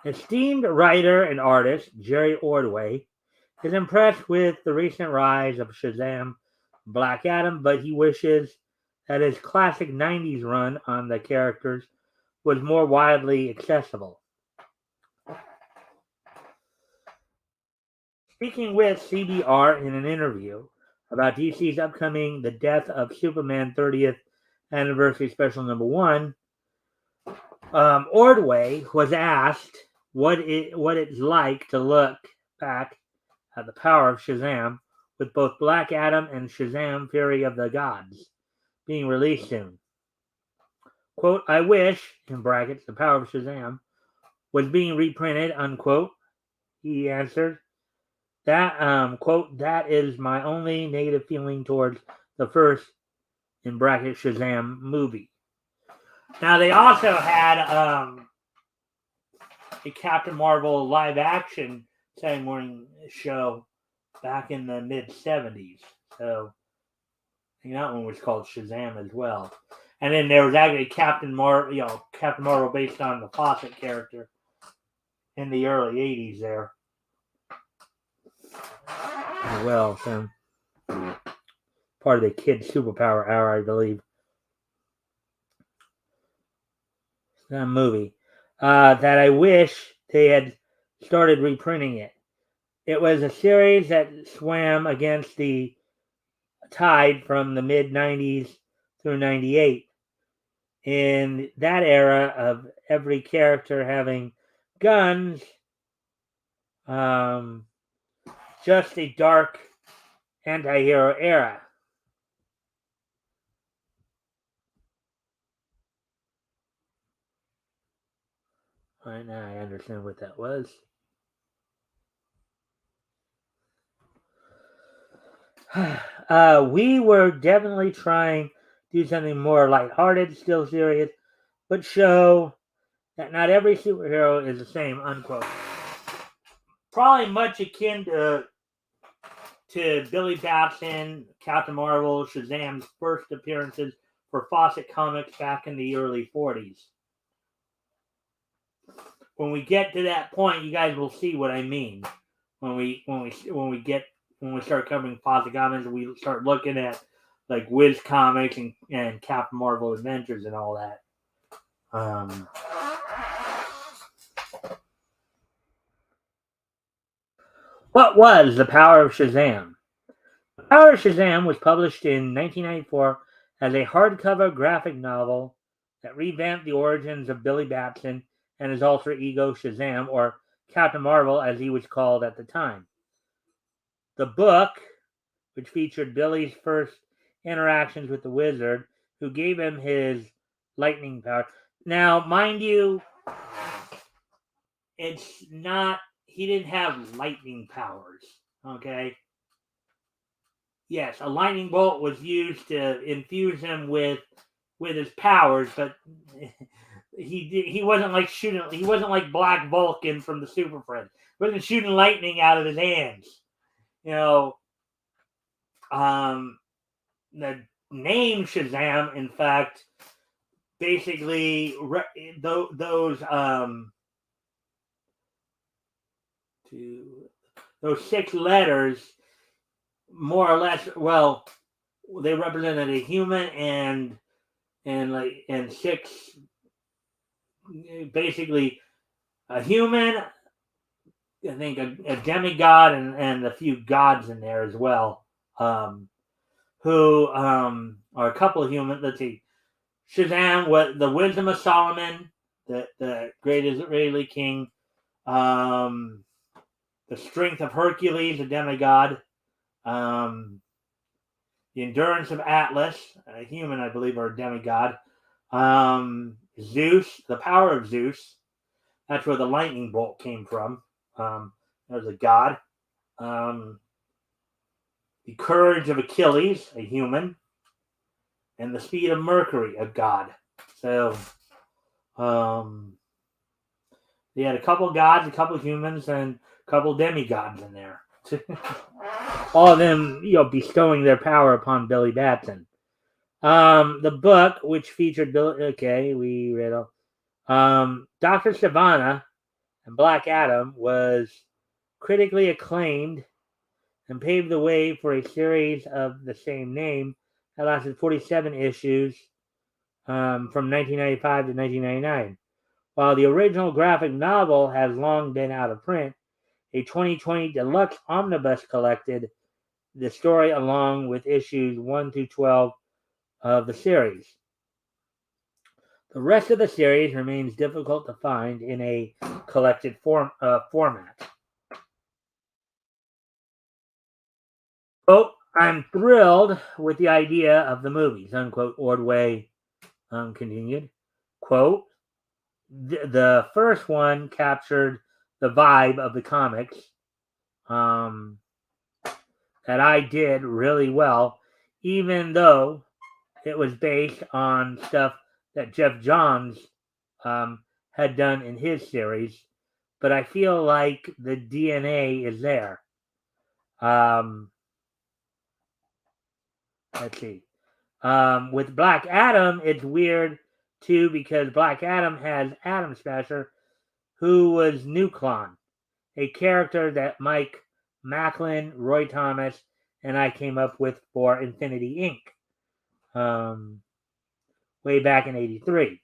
A: Esteemed writer and artist Jerry Ordway is impressed with the recent rise of Shazam Black Adam, but he wishes that his classic 90s run on the characters was more widely accessible. Speaking with CBR in an interview about DC's upcoming The Death of Superman 30th Anniversary Special Number 1, Ordway was asked what it's like to look back at the power of Shazam with both Black Adam and Shazam Fury of the Gods being released soon. Quote, I wish, in brackets, the power of Shazam was being reprinted, unquote, he answered. That, quote, that is my only negative feeling towards the first, in brackets, Shazam movie. Now, they also had a Captain Marvel live action Saturday morning show back in the mid 70s. So I think that one was called Shazam as well. And then there was actually Captain Marvel based on the Fawcett character in the early 80s there as well. So part of the Kid Superpower Hour, I believe. That movie. That I wish they had started reprinting it. It was a series that swam against the tide from the mid 90s through 98. In that era of every character having guns, just a dark anti-hero era. Right now I understand what that was. We were definitely trying to do something more lighthearted, still serious, but show that not every superhero is the same, unquote. Probably much akin to Billy Batson, Captain Marvel, Shazam's first appearances for Fawcett Comics back in the early 40s. When we get to that point, you guys will see what I mean. When we start covering Fawcett Comics, we start looking at like Wiz Comics and Captain Marvel Adventures and all that. What was The Power of Shazam? The Power of Shazam was published in 1994 as a hardcover graphic novel that revamped the origins of Billy Batson and his alter ego Shazam, or Captain Marvel as he was called at the time. The book, which featured Billy's first interactions with the wizard, who gave him his lightning power. Now, mind you, it's not, he didn't have lightning powers, okay? Yes, a lightning bolt was used to infuse him with his powers, but he wasn't like shooting. He wasn't like Black Vulcan from the Super Friends. He wasn't shooting lightning out of his hands. You know, the name Shazam, in fact, basically those 6 letters, more or less, well, they represented a human and 6, basically a human, I think a demigod and a few gods in there as well, who are a couple of humans. Let's see, Shazam, what the wisdom of Solomon, the great Israeli king, the strength of Hercules, a demigod, the endurance of Atlas, a human, I believe, or a demigod, Zeus, the power of Zeus. That's where the lightning bolt came from. There's a god. The courage of Achilles, a human. And the speed of Mercury, a god. So, they had a couple gods, a couple humans, and a couple demigods in there. All of them, bestowing their power upon Billy Batson. The book, which featured Billy, okay, we read all. Dr. Sivana and Black Adam was critically acclaimed and paved the way for a series of the same name that lasted 47 issues from 1995 to 1999. While the original graphic novel has long been out of print, a 2020 deluxe omnibus collected the story along with issues 1 through 12 of the series. The rest of the series remains difficult to find in a collected format. Quote, I'm thrilled with the idea of the movies, unquote, Ordway continued. Quote, the first one captured the vibe of the comics that I did really well, even though it was based on stuff that Jeff Johns had done in his series. but I feel like the DNA is there. Let's see. With Black Adam, it's weird too because Black Adam has Atom Smasher, who was Nuklon, a character that Mike Macklin, Roy Thomas, and I came up with for Infinity Inc. Way back in '83.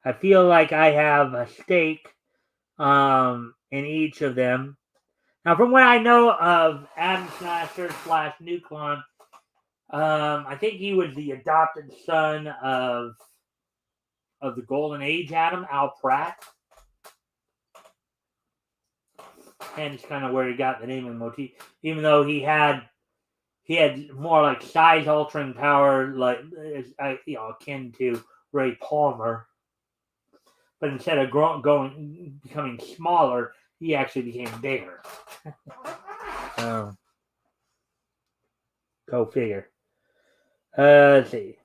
A: I feel like I have a stake in each of them. Now, from what I know of Atom Smasher / Nuklon, I think he was the adopted son of the Golden Age Atom, Al Pratt. And it's kind of where he got the name and motif, even though he had more like size altering power, like akin to Ray Palmer. But instead of becoming smaller, he actually became bigger. Go figure. Let's see.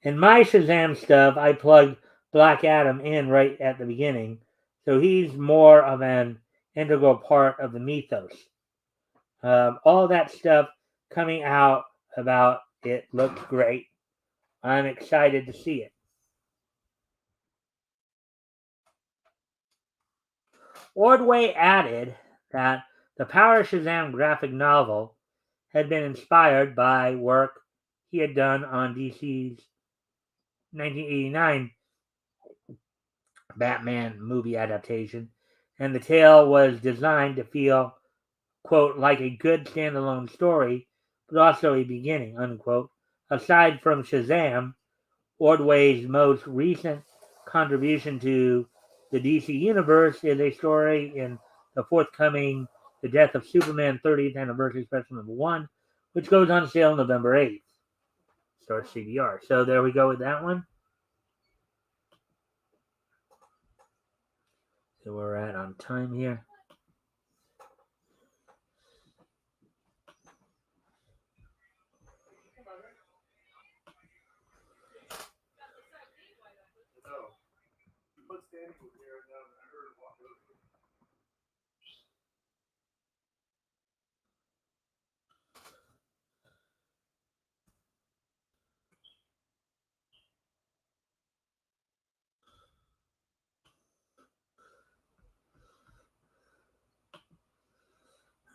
A: In my Shazam stuff, I plugged Black Adam in right at the beginning, so he's more of an integral part of the mythos. All that stuff coming out about it looks great. I'm excited to see it. Ordway added that the Power Shazam graphic novel had been inspired by work he had done on DC's 1989 Batman movie adaptation, and the tale was designed to feel, quote, like a good standalone story, but also a beginning, unquote. Aside from Shazam, Ordway's most recent contribution to the DC Universe is a story in the forthcoming The Death of Superman 30th Anniversary Special Number 1, which goes on sale November 8th. Starts CBR. So there we go with that one. So we're at on time here.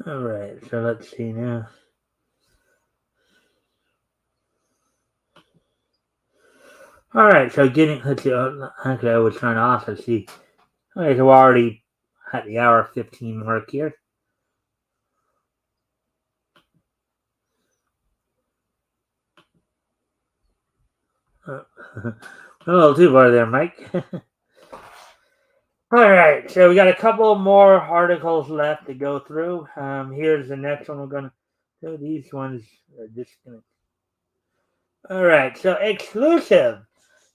A: All right, so let's see now. All right, so let's see. Actually, I was trying to also see. Okay, so we're already at the hour 15 mark here. A little too far there, Mike. All right, so we got a couple more articles left to go through. Here's the next one we're gonna do. These ones are just gonna. All right, so exclusive.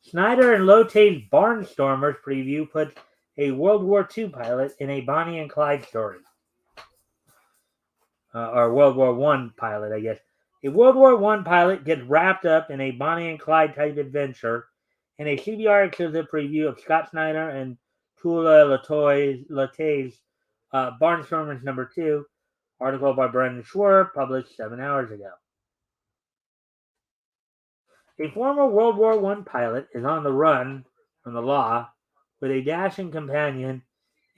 A: Snyder and Lotte's Barnstormers preview puts a World War II pilot in a Bonnie and Clyde story. Or World War I pilot, I guess. A World War I pilot gets wrapped up in a Bonnie and Clyde type adventure in a CBR exclusive preview of Scott Snyder and Tula Lotte's Barnstormers number 2, article by Brendan Schwer, published 7 hours ago. A former World War I pilot is on the run from the law with a dashing companion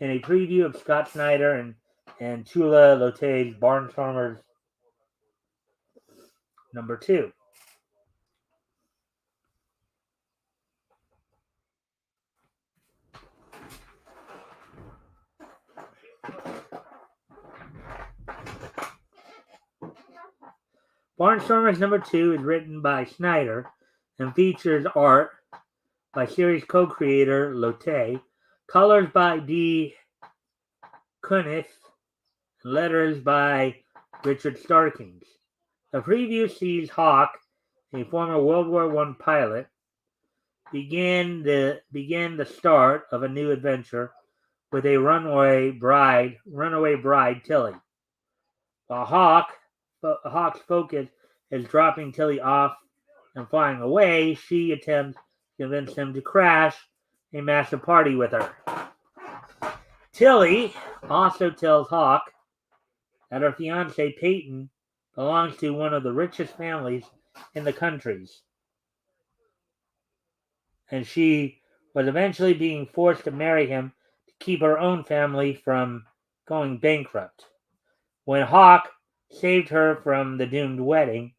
A: in a preview of Scott Snyder and Tula Lotte's Barnstormers number 2. Barnstormers number 2 is written by Snyder and features art by series co-creator Lotte, colors by D. Kunith, and letters by Richard Starkings. The preview sees Hawk, a former World War I pilot, begin the start of a new adventure with a runaway bride Tilly. While Hawk's focus is dropping Tilly off and flying away, she attempts to convince him to crash a massive party with her. Tilly also tells Hawk that her fiance Peyton belongs to one of the richest families in the countries, and she was eventually being forced to marry him to keep her own family from going bankrupt. When Hawk saved her from the doomed wedding,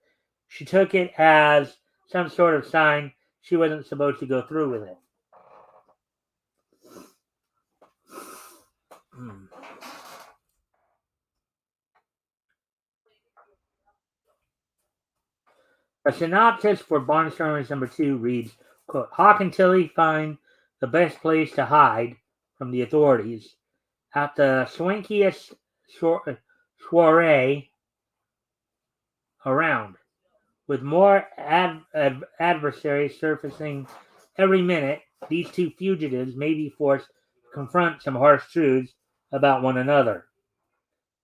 A: she took it as some sort of sign she wasn't supposed to go through with it. A synopsis for Barnstormers #2 reads, quote, Hawk and Tilly find the best place to hide from the authorities at the swankiest soiree around, with more adversaries surfacing every minute. These two fugitives may be forced to confront some harsh truths about one another.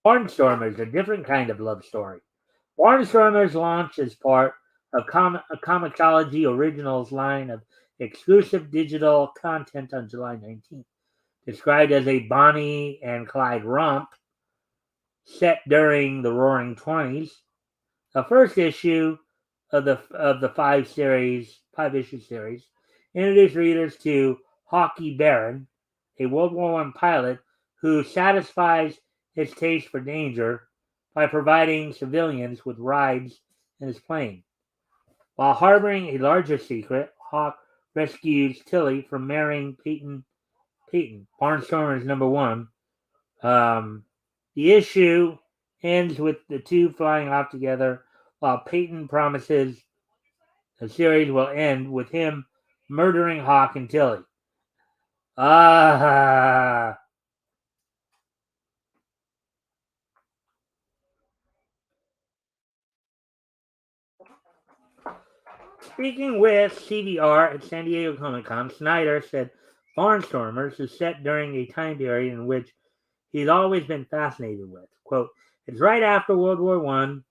A: Barnstormers, a different kind of love story. Barnstormers launched as part of Comixology Originals line of exclusive digital content on July 19th. Described as a Bonnie and Clyde romp set during the Roaring Twenties, the first issue of the five issue series introduced readers to Hawkie Barron, a World War One pilot who satisfies his taste for danger by providing civilians with rides in his plane. While harboring a larger secret, Hawk rescues Tilly from marrying Peyton. Barnstormers #1. The issue ends with the two flying off together, while Peyton promises the series will end with him murdering Hawk and Tilly. Ah! Speaking with CBR at San Diego Comic-Con, Snyder said Barnstormers is set during a time period in which he's always been fascinated with. Quote, it's right after World War One,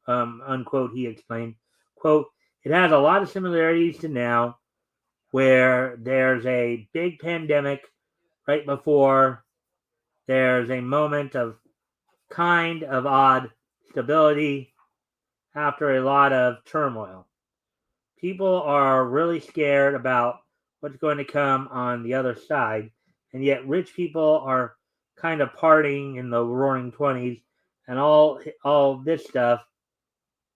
A: unquote, he explained. Quote, it has a lot of similarities to now, where there's a big pandemic right before there's a moment of kind of odd stability after a lot of turmoil. People are really scared about what's going to come on the other side, and yet rich people are kind of partying in the Roaring Twenties and all this stuff,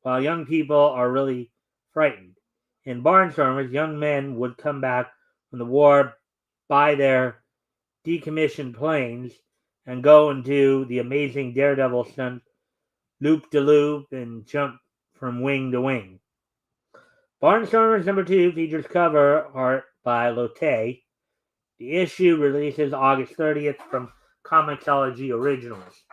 A: while young people are really frightened. In Barnstormers, young men would come back from the war, buy their decommissioned planes, and go and do the amazing daredevil stunt loop de loop and jump from wing to wing. Barnstormers #2 features cover art by Lotte. The issue releases August 30th from Comixology Originals.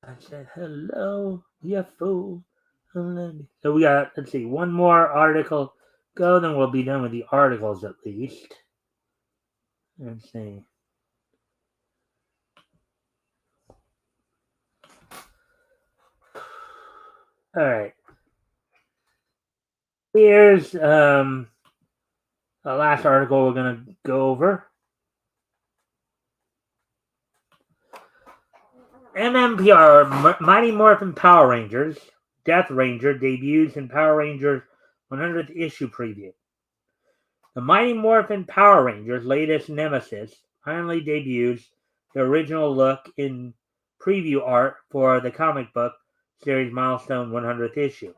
A: I said, hello, you fool. So we got, let's see, one more article go, then we'll be done with the articles at least. Let's see. All right. Here's the last article we're going to go over. MMPR, Mighty Morphin Power Rangers, Death Ranger debuts in Power Rangers 100th issue preview. The Mighty Morphin Power Rangers' latest nemesis finally debuts the original look in preview art for the comic book series milestone 100th issue.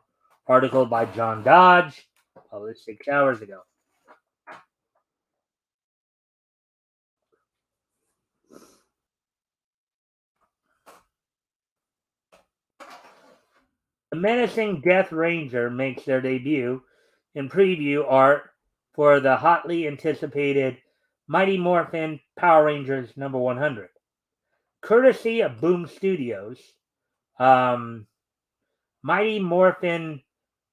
A: Article by John Dodge, published 6 hours ago. The menacing Death Ranger makes their debut in preview art for the hotly anticipated Mighty Morphin Power Rangers #100. courtesy of Boom Studios. Mighty Morphin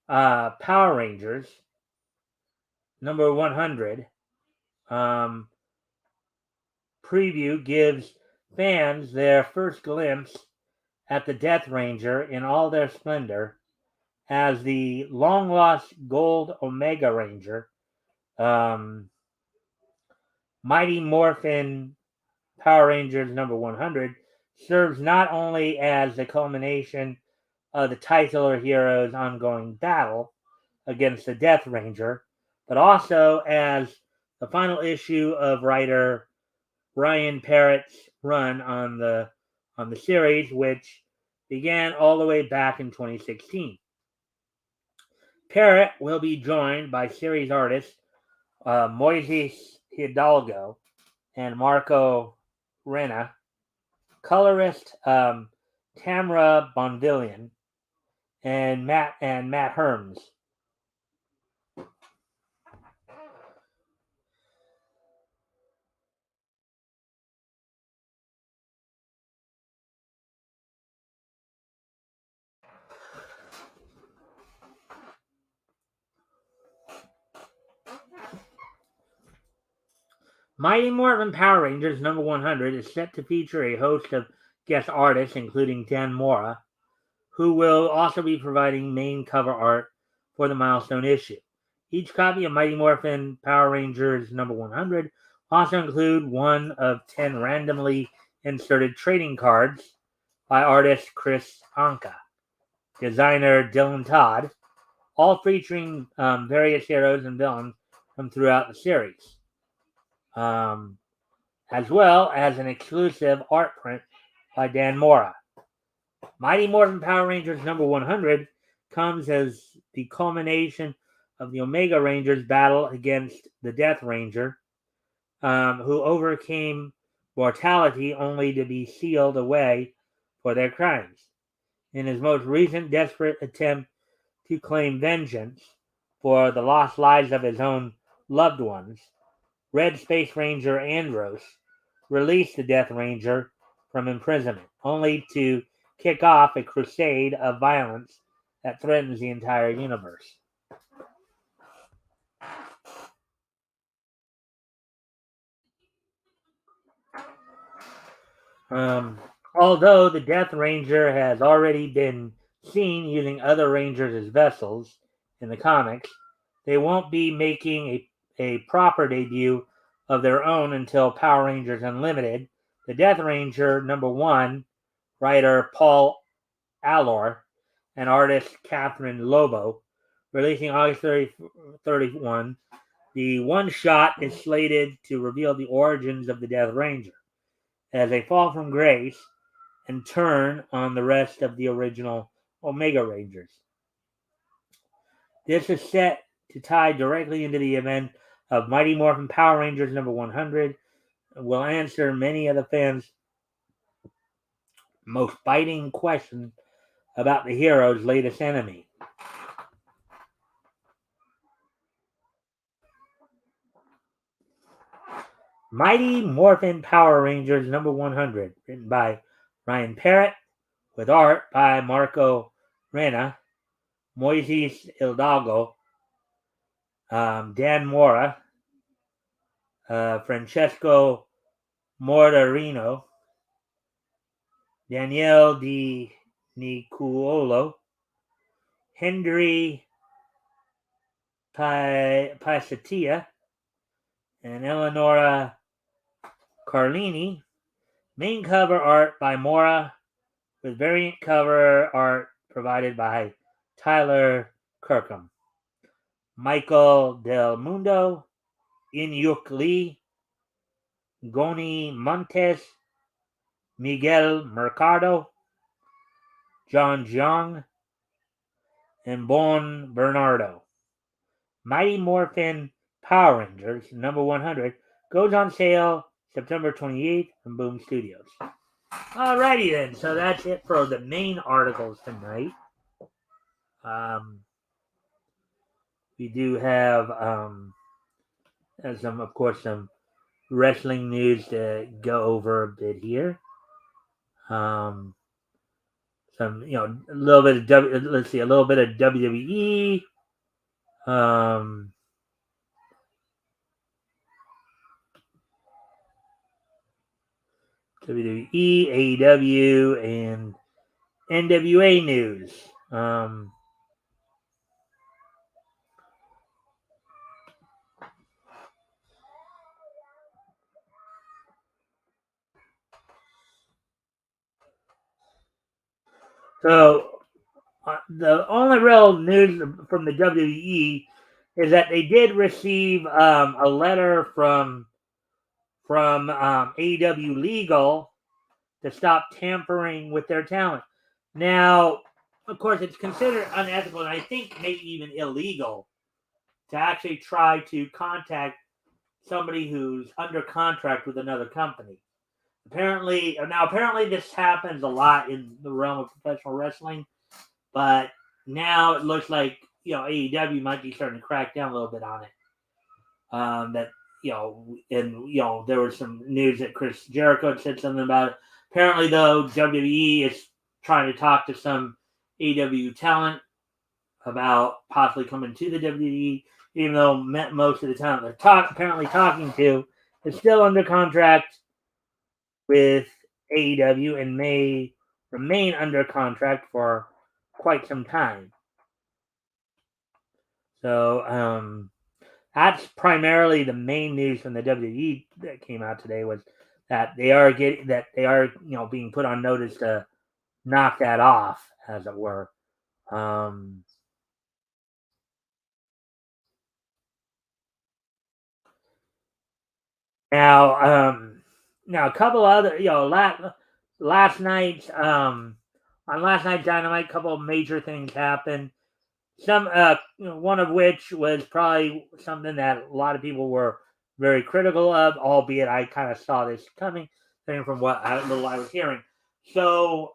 A: Power Rangers, number 100. Preview gives fans their first glimpse at the Death Ranger in all their splendor as the long-lost Gold Omega Ranger. Mighty Morphin Power Rangers number 100 serves not only as the culmination of the titular hero's ongoing battle against the Death Ranger, but also as the final issue of writer Ryan Parrott's run on the series, which began all the way back in 2016. Parrott will be joined by series artist Moises Hidalgo and Marco Rena, colorist Tamara Bonvillian, and Matt Herms. Mighty Morphin Power Rangers number 100 is set to feature a host of guest artists, including Dan Mora, who will also be providing main cover art for the milestone issue. Each copy of Mighty Morphin Power Rangers number 100 also include one of 10 randomly inserted trading cards by artist Chris Anka, designer Dylan Todd, all featuring various heroes and villains from throughout the series, as well as an exclusive art print by Dan Mora. Mighty Morphin Power Rangers number 100 comes as the culmination of the Omega Rangers' battle against the Death Ranger, who overcame mortality only to be sealed away for their crimes. In his most recent desperate attempt to claim vengeance for the lost lives of his own loved ones, Red Space Ranger Andros released the Death Ranger from imprisonment, only to kick off a crusade of violence that threatens the entire universe. Although the Death Ranger has already been seen using other Rangers as vessels in the comics, they won't be making a proper debut of their own until Power Rangers Unlimited. The Death Ranger number 1, writer Paul Allor and artist Catherine Lobo, releasing August 31. The one-shot is slated to reveal the origins of the Death Ranger as they fall from grace and turn on the rest of the original Omega Rangers. This is set to tie directly into the event of Mighty Morphin Power Rangers number 100 and will answer many of the fans' most biting questions about the hero's latest enemy. Mighty Morphin Power Rangers number 100, written by Ryan Parrott, with art by Marco Rena, Moises Hidalgo, Dan Mora, Francesco Mortarino, Danielle Di Nicuolo, Henry Pasatia, and Eleonora Carlini. Main cover art by Mora, with variant cover art provided by Tyler Kirkham, Michael Del Mundo, Inyuk Lee, Goni Montes, Miguel Mercado, John Jiang, and Bon Bernardo. Mighty Morphin Power Rangers number 100 goes on sale September 28th from Boom Studios. Alrighty then, so that's it for the main articles tonight. We do have some, of course, some wrestling news to go over a bit here. Some a little bit of a little bit of WWE. WWE, AEW, and NWA news. So the only real news from the WWE is that they did receive a letter from AEW Legal to stop tampering with their talent. Now, of course, it's considered unethical and I think maybe even illegal to actually try to contact somebody who's under contract with another company. Apparently this happens a lot in the realm of professional wrestling, but now it looks like AEW might be starting to crack down a little bit on it. That and there was some news that Chris Jericho had said something about it. Apparently, though, WWE is trying to talk to some AEW talent about possibly coming to the WWE, even though most of the talent they're apparently talking to is still under contract with AEW and may remain under contract for quite some time. So that's primarily the main news from the WWE that came out today was that they are being put on notice to knock that off, as it were. Now a couple other last night on last night's Dynamite, a couple of major things happened. Some one of which was probably something that a lot of people were very critical of, albeit I kind of saw this coming, from what little I was hearing. So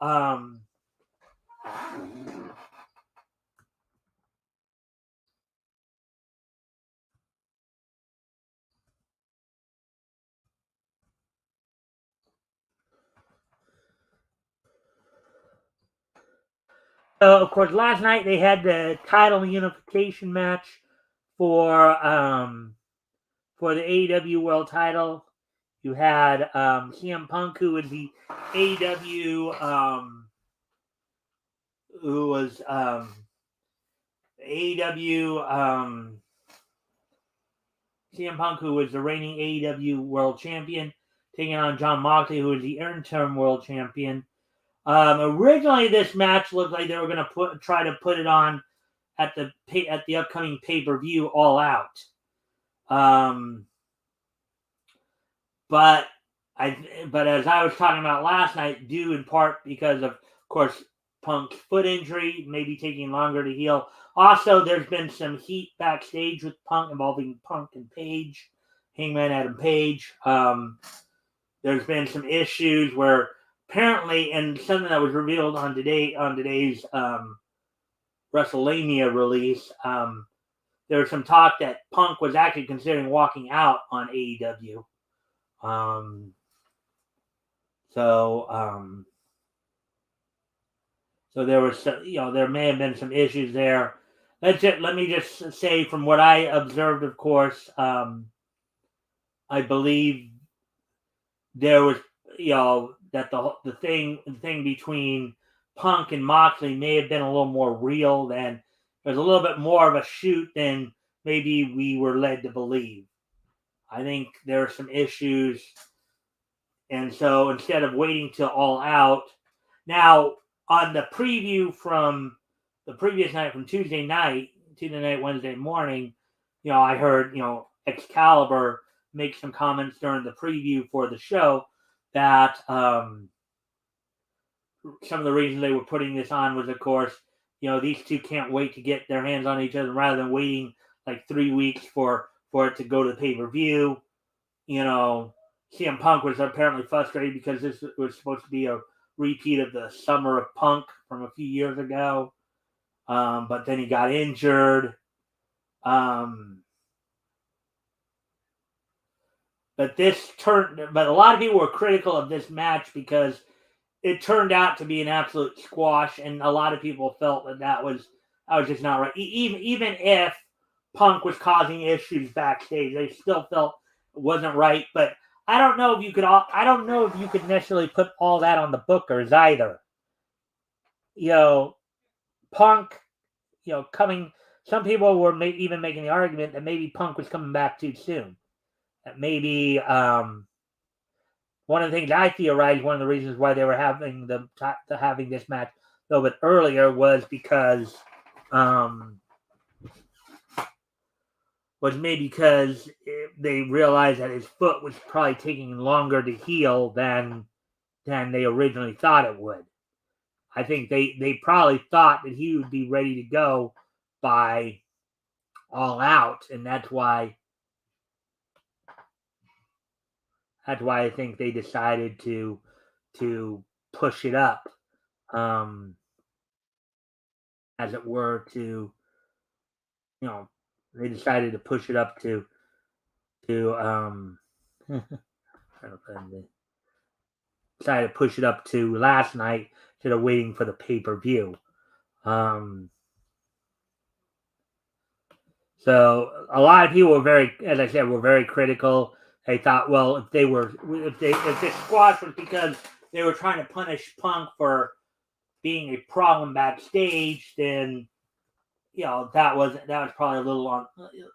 A: of course, last night they had the title unification match for the AEW World Title. You had CM Punk, who was the AEW, who was AEW, CM Punk, who was the reigning AEW World Champion, taking on Jon Moxley, who was the interim World Champion. Originally, this match looked like they were going to try to put it on at the upcoming pay-per-view All Out. But as I was talking about last night, due in part because of course, Punk's foot injury, maybe taking longer to heal. Also, there's been some heat backstage with Punk involving Punk and Page, Hangman Adam Page. There's been some issues where apparently, and something that was revealed on today's WrestleMania release, there was some talk that Punk was actually considering walking out on AEW. So there was there may have been some issues there. Let me just say from what I observed, of course, I believe there was that the thing between Punk and Moxley may have been a little more real than there's a little bit more of a shoot than maybe we were led to believe. I think there are some issues, and so instead of waiting till All Out, now on the preview from the previous night, from Tuesday night, Wednesday morning, I heard Excalibur make some comments during the preview for the show that some of the reasons they were putting this on was, of course, these two can't wait to get their hands on each other rather than waiting like 3 weeks for it to go to the pay-per-view. CM Punk was apparently frustrated because this was supposed to be a repeat of the Summer of Punk from a few years ago. But then he got injured. But a lot of people were critical of this match because it turned out to be an absolute squash, and a lot of people felt that was just not right. Even if Punk was causing issues backstage, they still felt it wasn't right. But I don't know if you could. I don't know if you could necessarily put all that on the bookers either. Punk, coming. Some people were even making the argument that maybe Punk was coming back too soon. That maybe one of the things I theorized, one of the reasons why they were having having this match a little bit earlier was because they realized that his foot was probably taking longer to heal than they originally thought it would. I think they probably thought that he would be ready to go by All Out, and that's why I think they decided to push it up, as it were, to they decided to push it up to decided to push it up to last night instead of waiting for the pay-per-view. So a lot of people were very critical. They thought, well, if this squash was because they were trying to punish Punk for being a problem backstage, then that was probably a little on.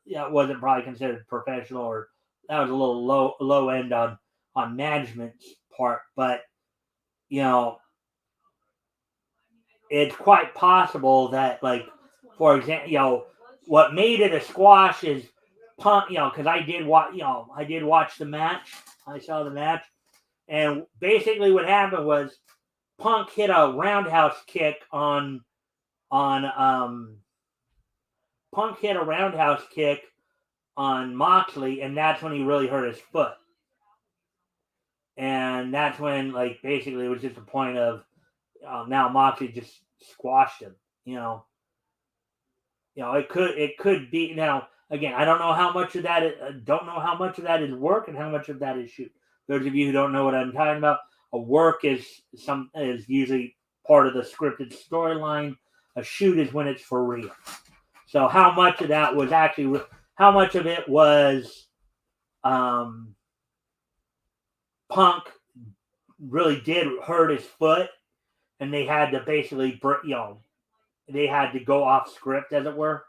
A: It wasn't probably considered professional, or that was a little low end on management's part. But it's quite possible that, like, for example, what made it a squash is Punk. Because I did watch the match. I saw the match, and basically what happened was Punk hit a roundhouse kick on Moxley, and that's when he really hurt his foot. And that's when, like, basically it was just a point of now Moxley just squashed him. It could be. Now again, I don't know how much of that is work and how much of that is shoot. Those of you who don't know what I'm talking about, a work is usually part of the scripted storyline. A shoot is when it's for real. So how much of that was actually? How much of it was Punk really did hurt his foot, and they had to basically, they had to go off script, as it were.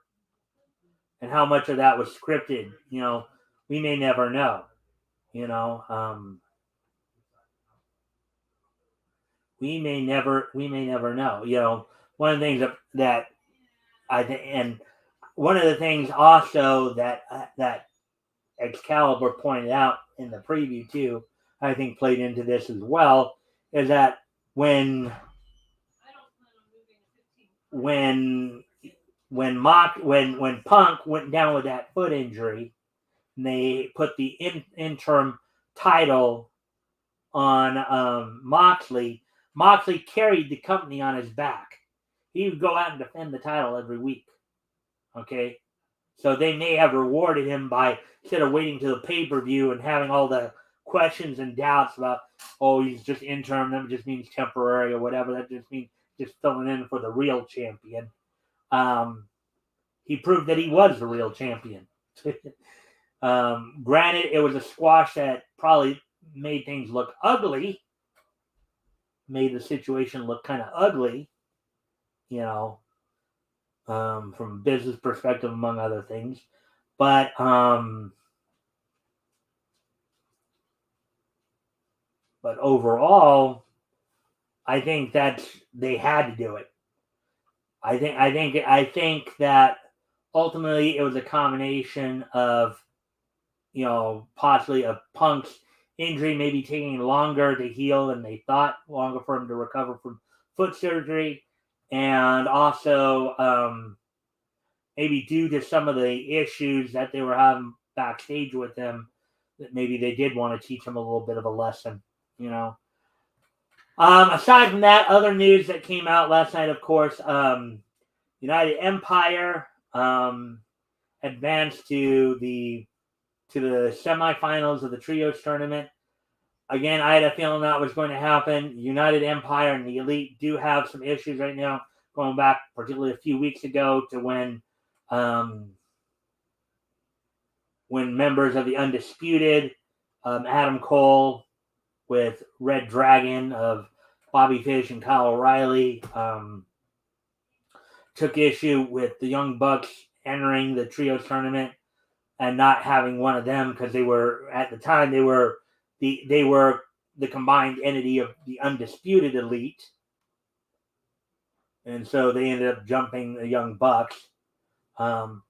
A: And how much of that was scripted, we may never know. We may never know. One of the things that I think, and one of the things also that Excalibur pointed out in the preview too, I think played into this as well, is that when Punk went down with that foot injury, and they put the interim title on Moxley. Moxley carried the company on his back. He would go out and defend the title every week. Okay, so they may have rewarded him by, instead of waiting to the pay-per-view and having all the questions and doubts about, oh, he's just interim, that just means temporary or whatever. That just means just filling in for the real champion. He proved that he was the real champion. Granted, it was a squash that probably made things look ugly, made the situation look kind of ugly, from a business perspective, among other things. But overall, I think that they had to do it. I think that ultimately it was a combination of, possibly a Punk's injury maybe taking longer to heal than they thought, longer for him to recover from foot surgery, and also maybe due to some of the issues that they were having backstage with him, that maybe they did want to teach him a little bit of a lesson, Aside from that, other news that came out last night, of course, United Empire advanced to the semifinals of the trios tournament. Again, I had a feeling that was going to happen. United Empire and the Elite do have some issues right now, going back particularly a few weeks ago to when members of the Undisputed, Adam Cole with Red Dragon of Bobby Fish and Kyle O'Reilly, took issue with the Young Bucks entering the Trios tournament and not having one of them because they were, at the time, they were the combined entity of the Undisputed Elite. And so they ended up jumping the Young Bucks. That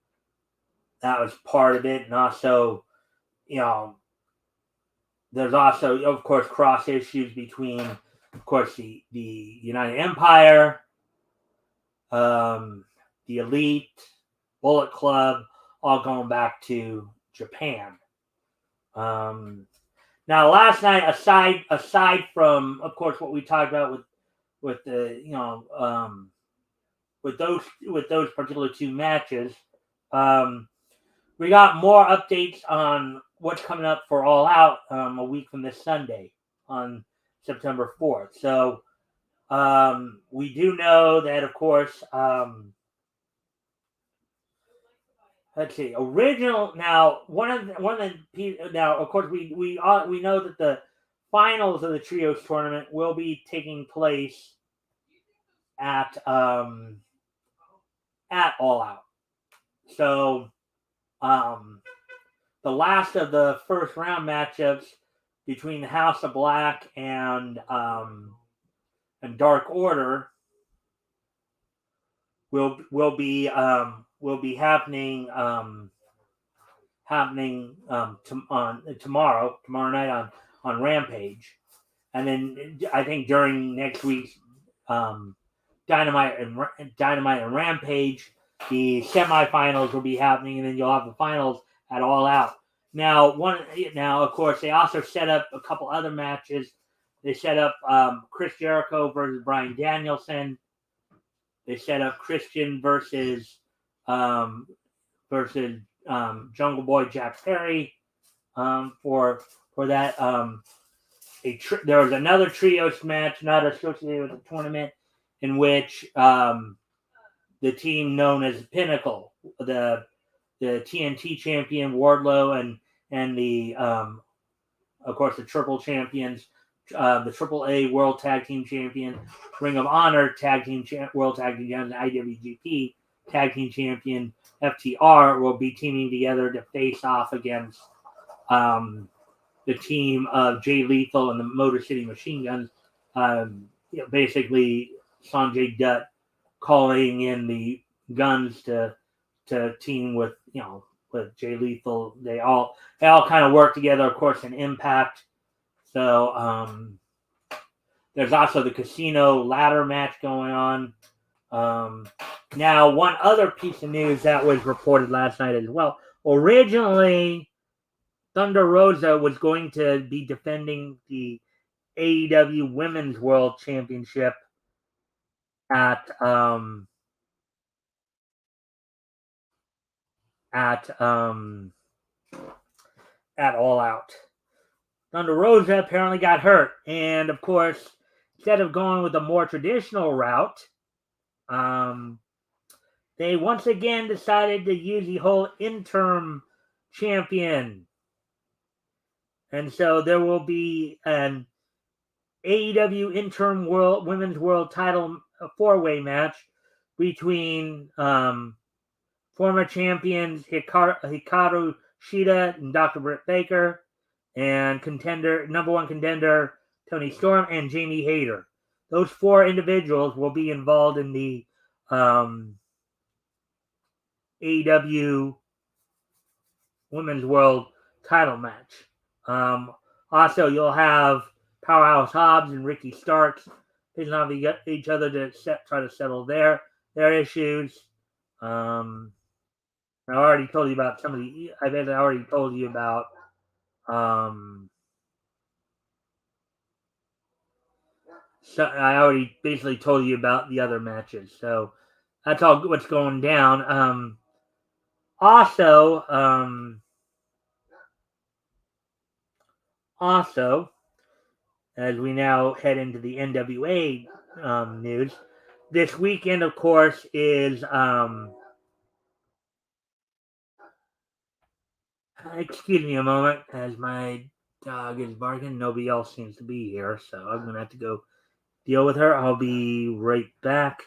A: was part of it. And also, there's also, of course, cross issues between, of course, the United Empire, the Elite, Bullet Club, all going back to Japan. Now, last night, aside from, of course, what we talked about with the with those particular two matches, we got more updates on what's coming up for All Out a week from this Sunday on September 4th. So we do know that, of course, let's see. Original now, one of the now, of course, we know that the finals of the Trios tournament will be taking place at All Out. So the last of the first round matchups between the House of Black and Dark Order will be happening tomorrow night on Rampage, and then I think during next week's Dynamite and Rampage, the semifinals will be happening, and then you'll have the finals at All Out. Now, of course, they also set up a couple other matches. They set up Chris Jericho versus Bryan Danielson. They set up Christian versus Jungle Boy Jack Perry for that. There was another trios match not associated with the tournament in which the team known as Pinnacle, the TNT champion Wardlow and the of course the triple champions, the AAA World Tag Team Champion, Ring of Honor Tag Team World Tag Team Champion, IWGP Tag Team Champion FTR will be teaming together to face off against the team of Jay Lethal and the Motor City Machine Guns. Basically, Sanjay Dutt calling in the Guns to team with Jay Lethal. They all kind of work together, of course, in Impact. So there's also the Casino ladder match going on. Now, one other piece of news that was reported last night as well. Originally, Thunder Rosa was going to be defending the AEW Women's World Championship at All Out. Thunder Rosa apparently got hurt, and of course, instead of going with a more traditional route, they once again decided to use the whole interim champion. And so there will be an AEW interim women's world title four-way match between former champions Hikaru Shida and Dr. Britt Baker, and number one contender Toni Storm and Jamie Hayter. Those four individuals will be involved in the AEW Women's World title match. Also, you'll have Powerhouse Hobbs and Ricky Starks facing off each other to try to settle their issues. I already told you about some of the. I bet I already told you about. So I already basically told you about the other matches. So that's all what's going down. Also, as we now head into the NWA news. This weekend, of course, is excuse me a moment, as my dog is barking. Nobody else seems to be here, so I'm gonna have to go deal with her. I'll be right back.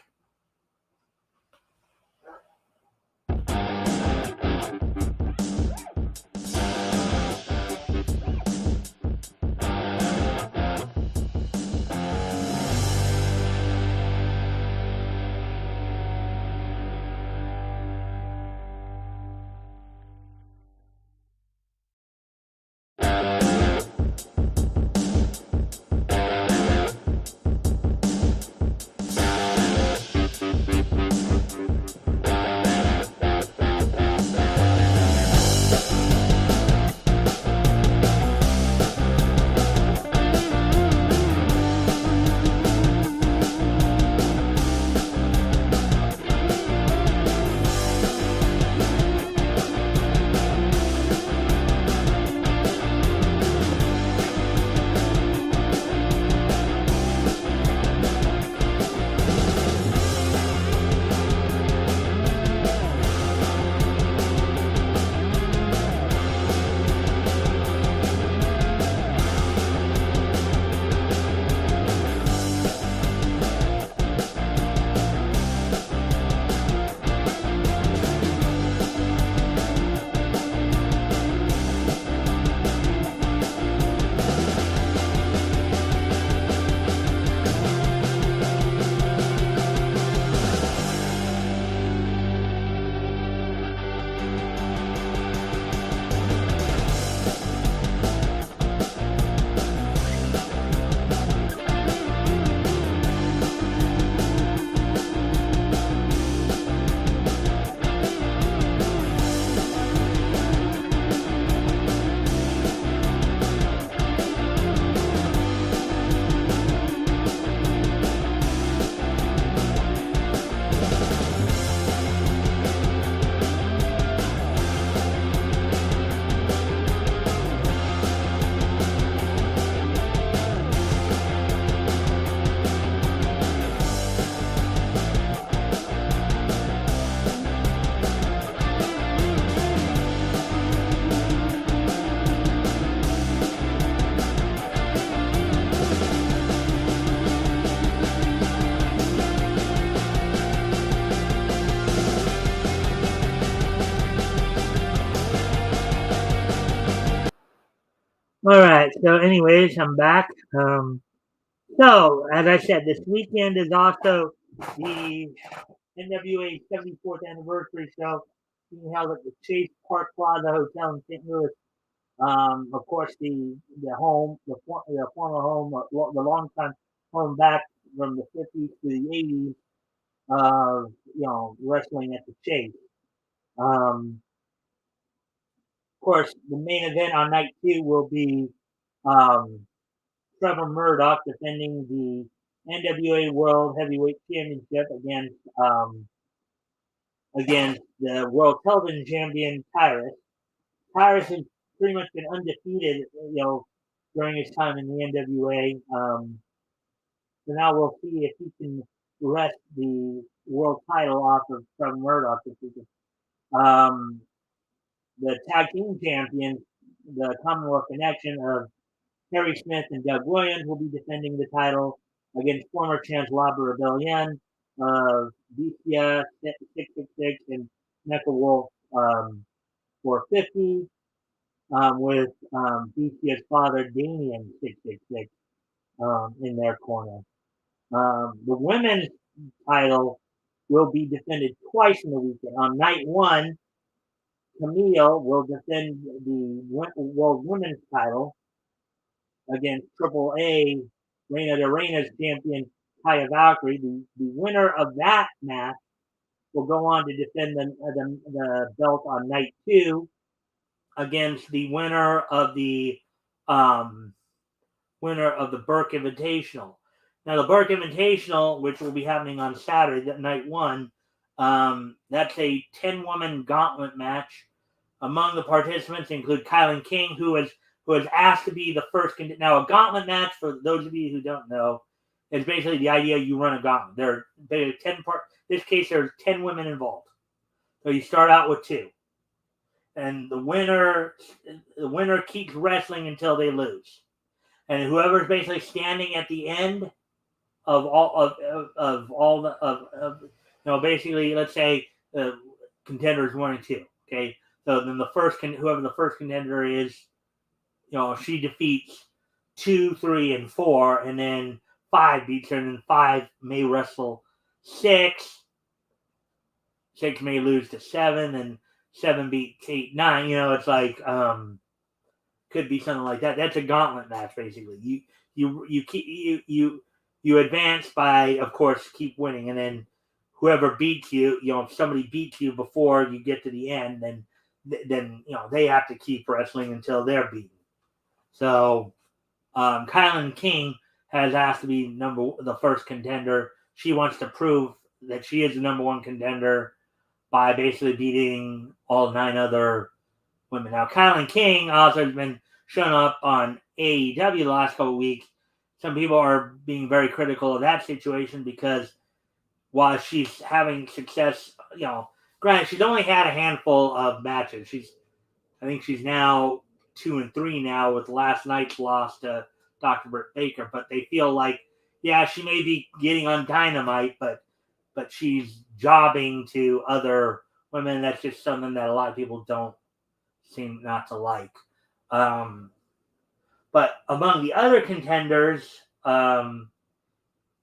A: All right. So, anyways, I'm back. So, as I said, this weekend is also the NWA 74th anniversary show being held at the Chase Park Plaza Hotel in St. Louis. Of course, the home, the former home, the longtime home back from the 50s to the 80s of wrestling at the Chase. Of course, the main event on night two will be um, Trevor Murdoch defending the NWA World Heavyweight Championship against the World Television Champion Tyrus. Tyrus has pretty much been undefeated, during his time in the NWA. So now we'll see if he can wrest the world title off of Trevor Murdoch this weekend. The tag team champions, the Commonwealth Connection of Terry Smith and Doug Williams, will be defending the title against former champs La Rebellion, Bestia 666, and Mecha Wolf 450, with Bestia's father Damien 666 in their corner. The women's title will be defended twice in the weekend. On night one, Camille will defend the World Women's title against Triple A Reina de Reina's champion Kaya Valkyrie. The winner of that match will go on to defend the belt on night two against the winner of the Burke Invitational. Now, the Burke Invitational, which will be happening on Saturday, that night one, that's a 10-woman gauntlet match. Among the participants include Kylan King, who has who is asked to be the first. Now, a gauntlet match, for those of you who don't know, is basically the idea you run a gauntlet. There are 10 part. In this case, there's 10 women involved. So you start out with 2, and the winner keeps wrestling until they lose, and whoever's basically standing at the end of all basically, let's say contenders 1 and 2. Okay, so then whoever the first contender is, she defeats 2, 3, and 4, and then 5 beats her, and then 5 may wrestle 6. 6 may lose to 7, and 7 beats 8, 9. It's like could be something like that. That's a gauntlet match, basically. You advance by, of course, keep winning, and then whoever beats you, if somebody beats you before you get to the end, then they have to keep wrestling until they're beaten. So Kylan King has asked to be the first contender. She wants to prove that she is the number 1 contender by basically beating all 9 other women. Now, Kylan King also has been shown up on AEW the last couple of weeks. Some people are being very critical of that situation because while she's having success, granted, she's only had a handful of matches. I think she's now 2 and 3 now, with last night's loss to Dr. Britt Baker. But they feel like, yeah, she may be getting on Dynamite, but she's jobbing to other women. That's just something that a lot of people don't seem not to like. But among the other contenders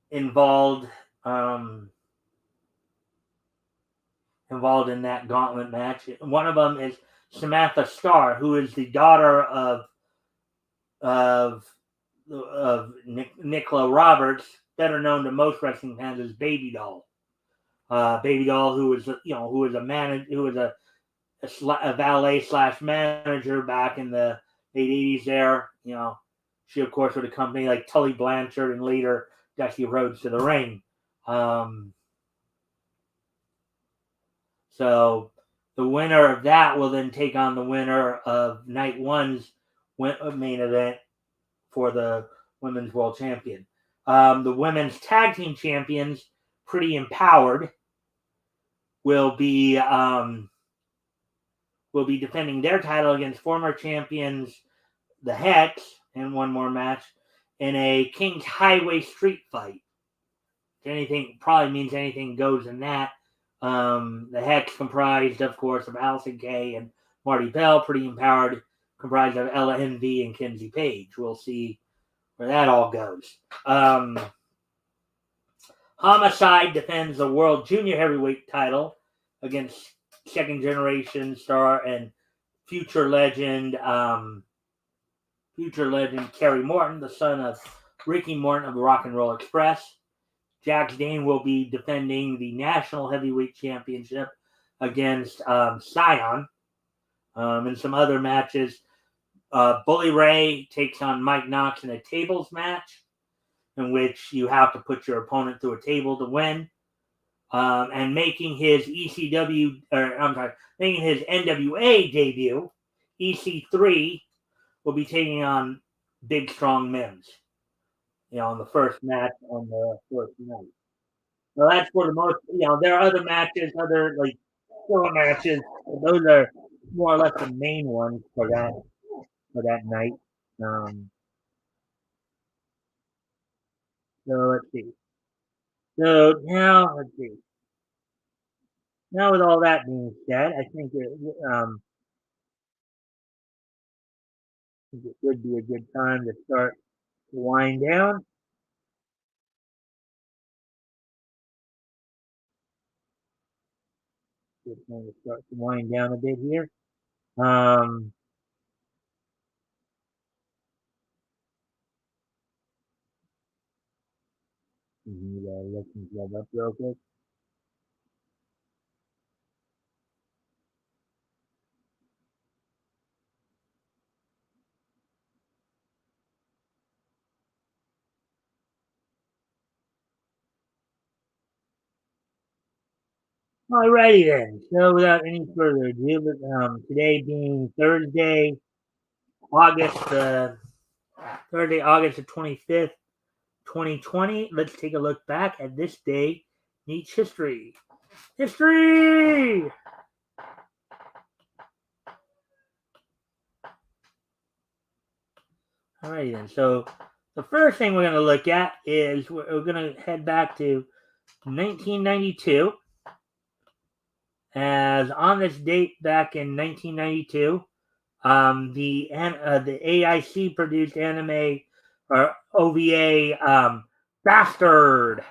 A: involved in that gauntlet match, one of them is Samantha Starr, who is the daughter of Nicola Roberts, better known to most wrestling fans as Baby Doll. Baby Doll, who was a valet / manager back in the late 80s there. She, of course, would accompany like Tully Blanchard and later Dusty Rhodes to the ring. So the winner of that will then take on the winner of night 1's main event for the Women's World Champion. The Women's Tag Team Champions, Pretty Empowered, will be defending their title against former champions, the Hex, in one more match, in a King's Highway street fight. Anything probably means anything goes in that. The Hex comprised, of course, of Allison Kay and Marty Bell. Pretty Empowered comprised of Ella Envy and Kenzie Page. We'll see where that all goes. Homicide defends the World Junior Heavyweight title against second generation star and future legend Kerry Morton, the son of Ricky Morton of the Rock and Roll Express. Jax Dane will be defending the National Heavyweight Championship against Scion. In some other matches, Bully Ray takes on Mike Knox in a tables match, in which you have to put your opponent through a table to win. And making his NWA debut, EC3 will be taking on Big Strong Mims. In the first match on the first night. Well, that's for the most. There are other matches, other like filler matches. Those are more or less the main ones for that night. So let's see. So now let's see. Now with all that being said, I think it would be a good time to start to wind down. Just going to start to wind down a bit here. Look that up real quick. Alrighty then. So without any further ado, today being Thursday, Thursday, August the 25th, 2020. Let's take a look back at this day. Nietzsche history. History! Alrighty then. So the first thing we're going to look at is we're going to head back to 1992. As on this date back in 1992, the AIC produced anime or OVA Bastard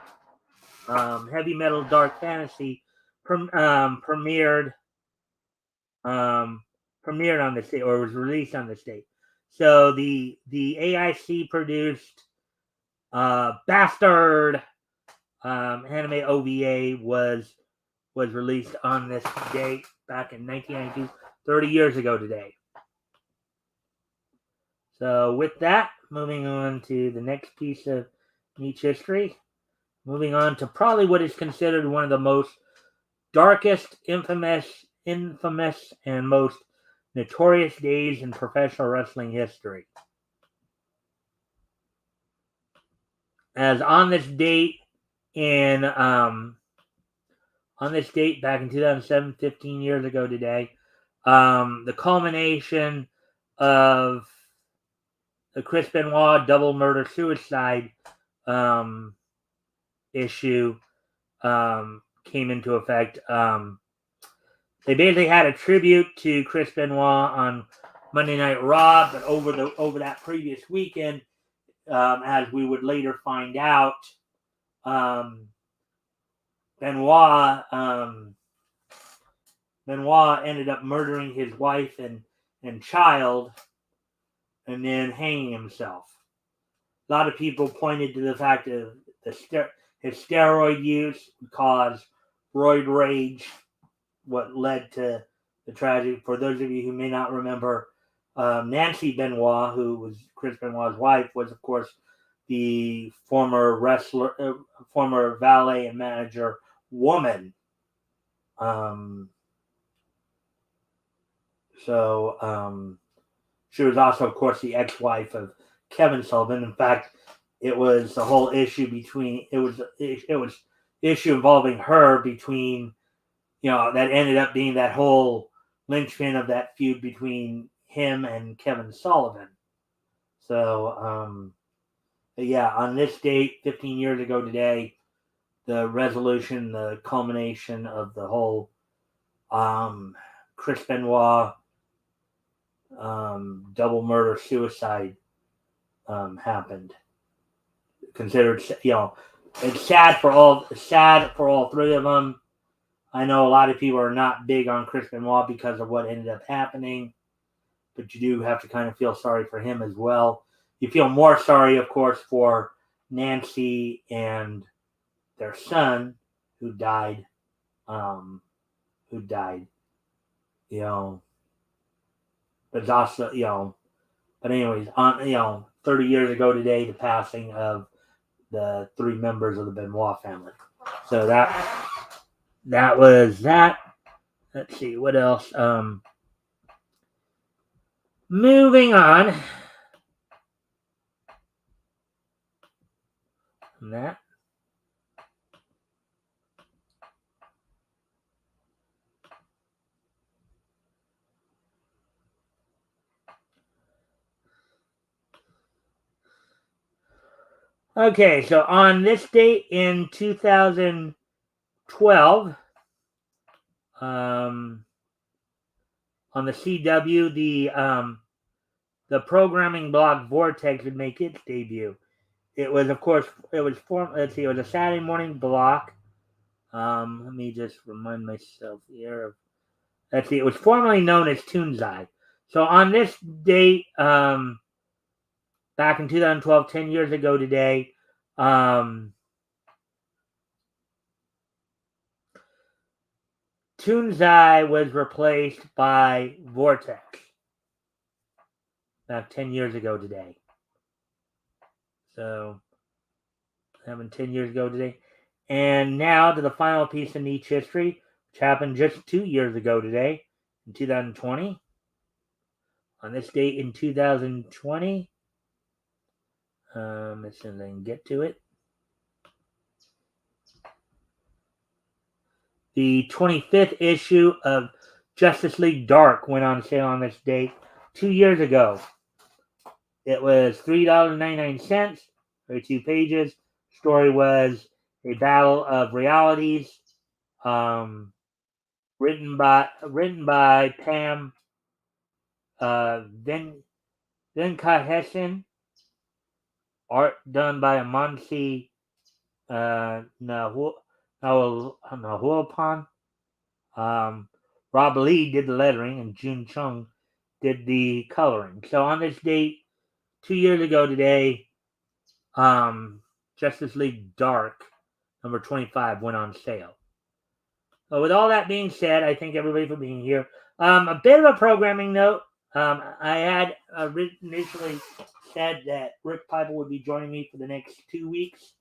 A: heavy metal dark fantasy premiered on this date, or was released on this date. So the AIC produced Bastard anime OVA was released on this date back in 1992, 30 years ago today. So with that, moving on to the next piece of Nietzsche history, moving on to probably what is considered one of the most darkest, infamous, and most notorious days in professional wrestling history. As on this date back in 2007, 15 years ago today, the culmination of the Chris Benoit double murder suicide issue came into effect. They basically had a tribute to Chris Benoit on Monday Night Raw, but over that previous weekend, as we would later find out, Benoit ended up murdering his wife and child, and then hanging himself. A lot of people pointed to the fact that his steroid use caused roid rage, what led to the tragedy. For those of you who may not remember, Nancy Benoit, who was Chris Benoit's wife, was of course the former valet and manager woman. She was also, of course, the ex-wife of Kevin Sullivan. In fact, it was a whole issue issue involving her between, that ended up being that whole linchpin of that feud between him and Kevin Sullivan. So, on this date, 15 years ago today, the culmination of the whole Chris Benoit double murder suicide happened. Considered, it's sad for all three of them. I know a lot of people are not big on Chris Benoit because of what ended up happening, but you do have to kind of feel sorry for him as well. You feel more sorry, of course, for Nancy and their son who died. But it's also, but anyways, 30 years ago today, the passing of the three members of the Benoit family. So that was that. Let's see what else. Moving on from that. Okay, so on this date in 2012, on the CW, the programming blog Vortex would make its debut. It was, of course, it was a Saturday morning block. Let me just remind myself here. It was formerly known as Toonzai. So on this date, back in 2012, 10 years ago today, Toonzai was replaced by Vortex. Back 10 years ago today. So, happened 10 years ago today. And now to the final piece of Nietzsche history, which happened just 2 years ago today, in 2020. on this date in 2020. Let's see if I can get to it. The 25th issue of Justice League Dark went on sale on this date 2 years ago. It was $3.99, 32 pages. Story was a battle of realities, written by Pam Venkatesan, art done by Amansi Nahuapan. Rob Lee did the lettering, and June Chung did the coloring. So on this date, 2 years ago today, Justice League Dark number 25 went on sale. So with all that being said, I thank everybody for being here. A bit of a programming note. I had initially said that Rick Piper would be joining me for the next 2 weeks.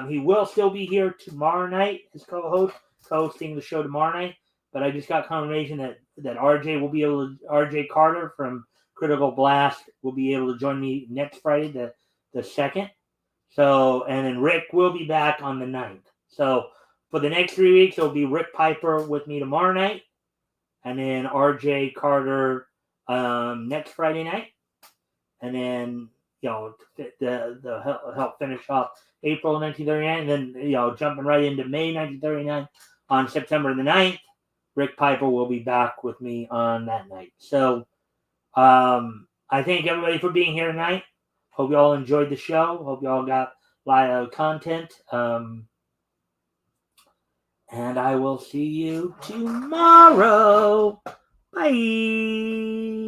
A: He will still be here tomorrow night as co-hosting the show tomorrow night. But I just got confirmation that RJ Carter from Critical Blast will be able to join me next Friday, the 2nd. So, and then Rick will be back on the 9th. So for the next 3 weeks, it'll be Rick Piper with me tomorrow night, and then RJ Carter next Friday night, and then the help finish off April 1939, and then jumping right into May 1939 on September the 9th. Rick Piper will be back with me on that night. So I thank everybody for being here tonight. Hope you all enjoyed the show. Hope you all got a lot of content. And I will see you tomorrow. Bye.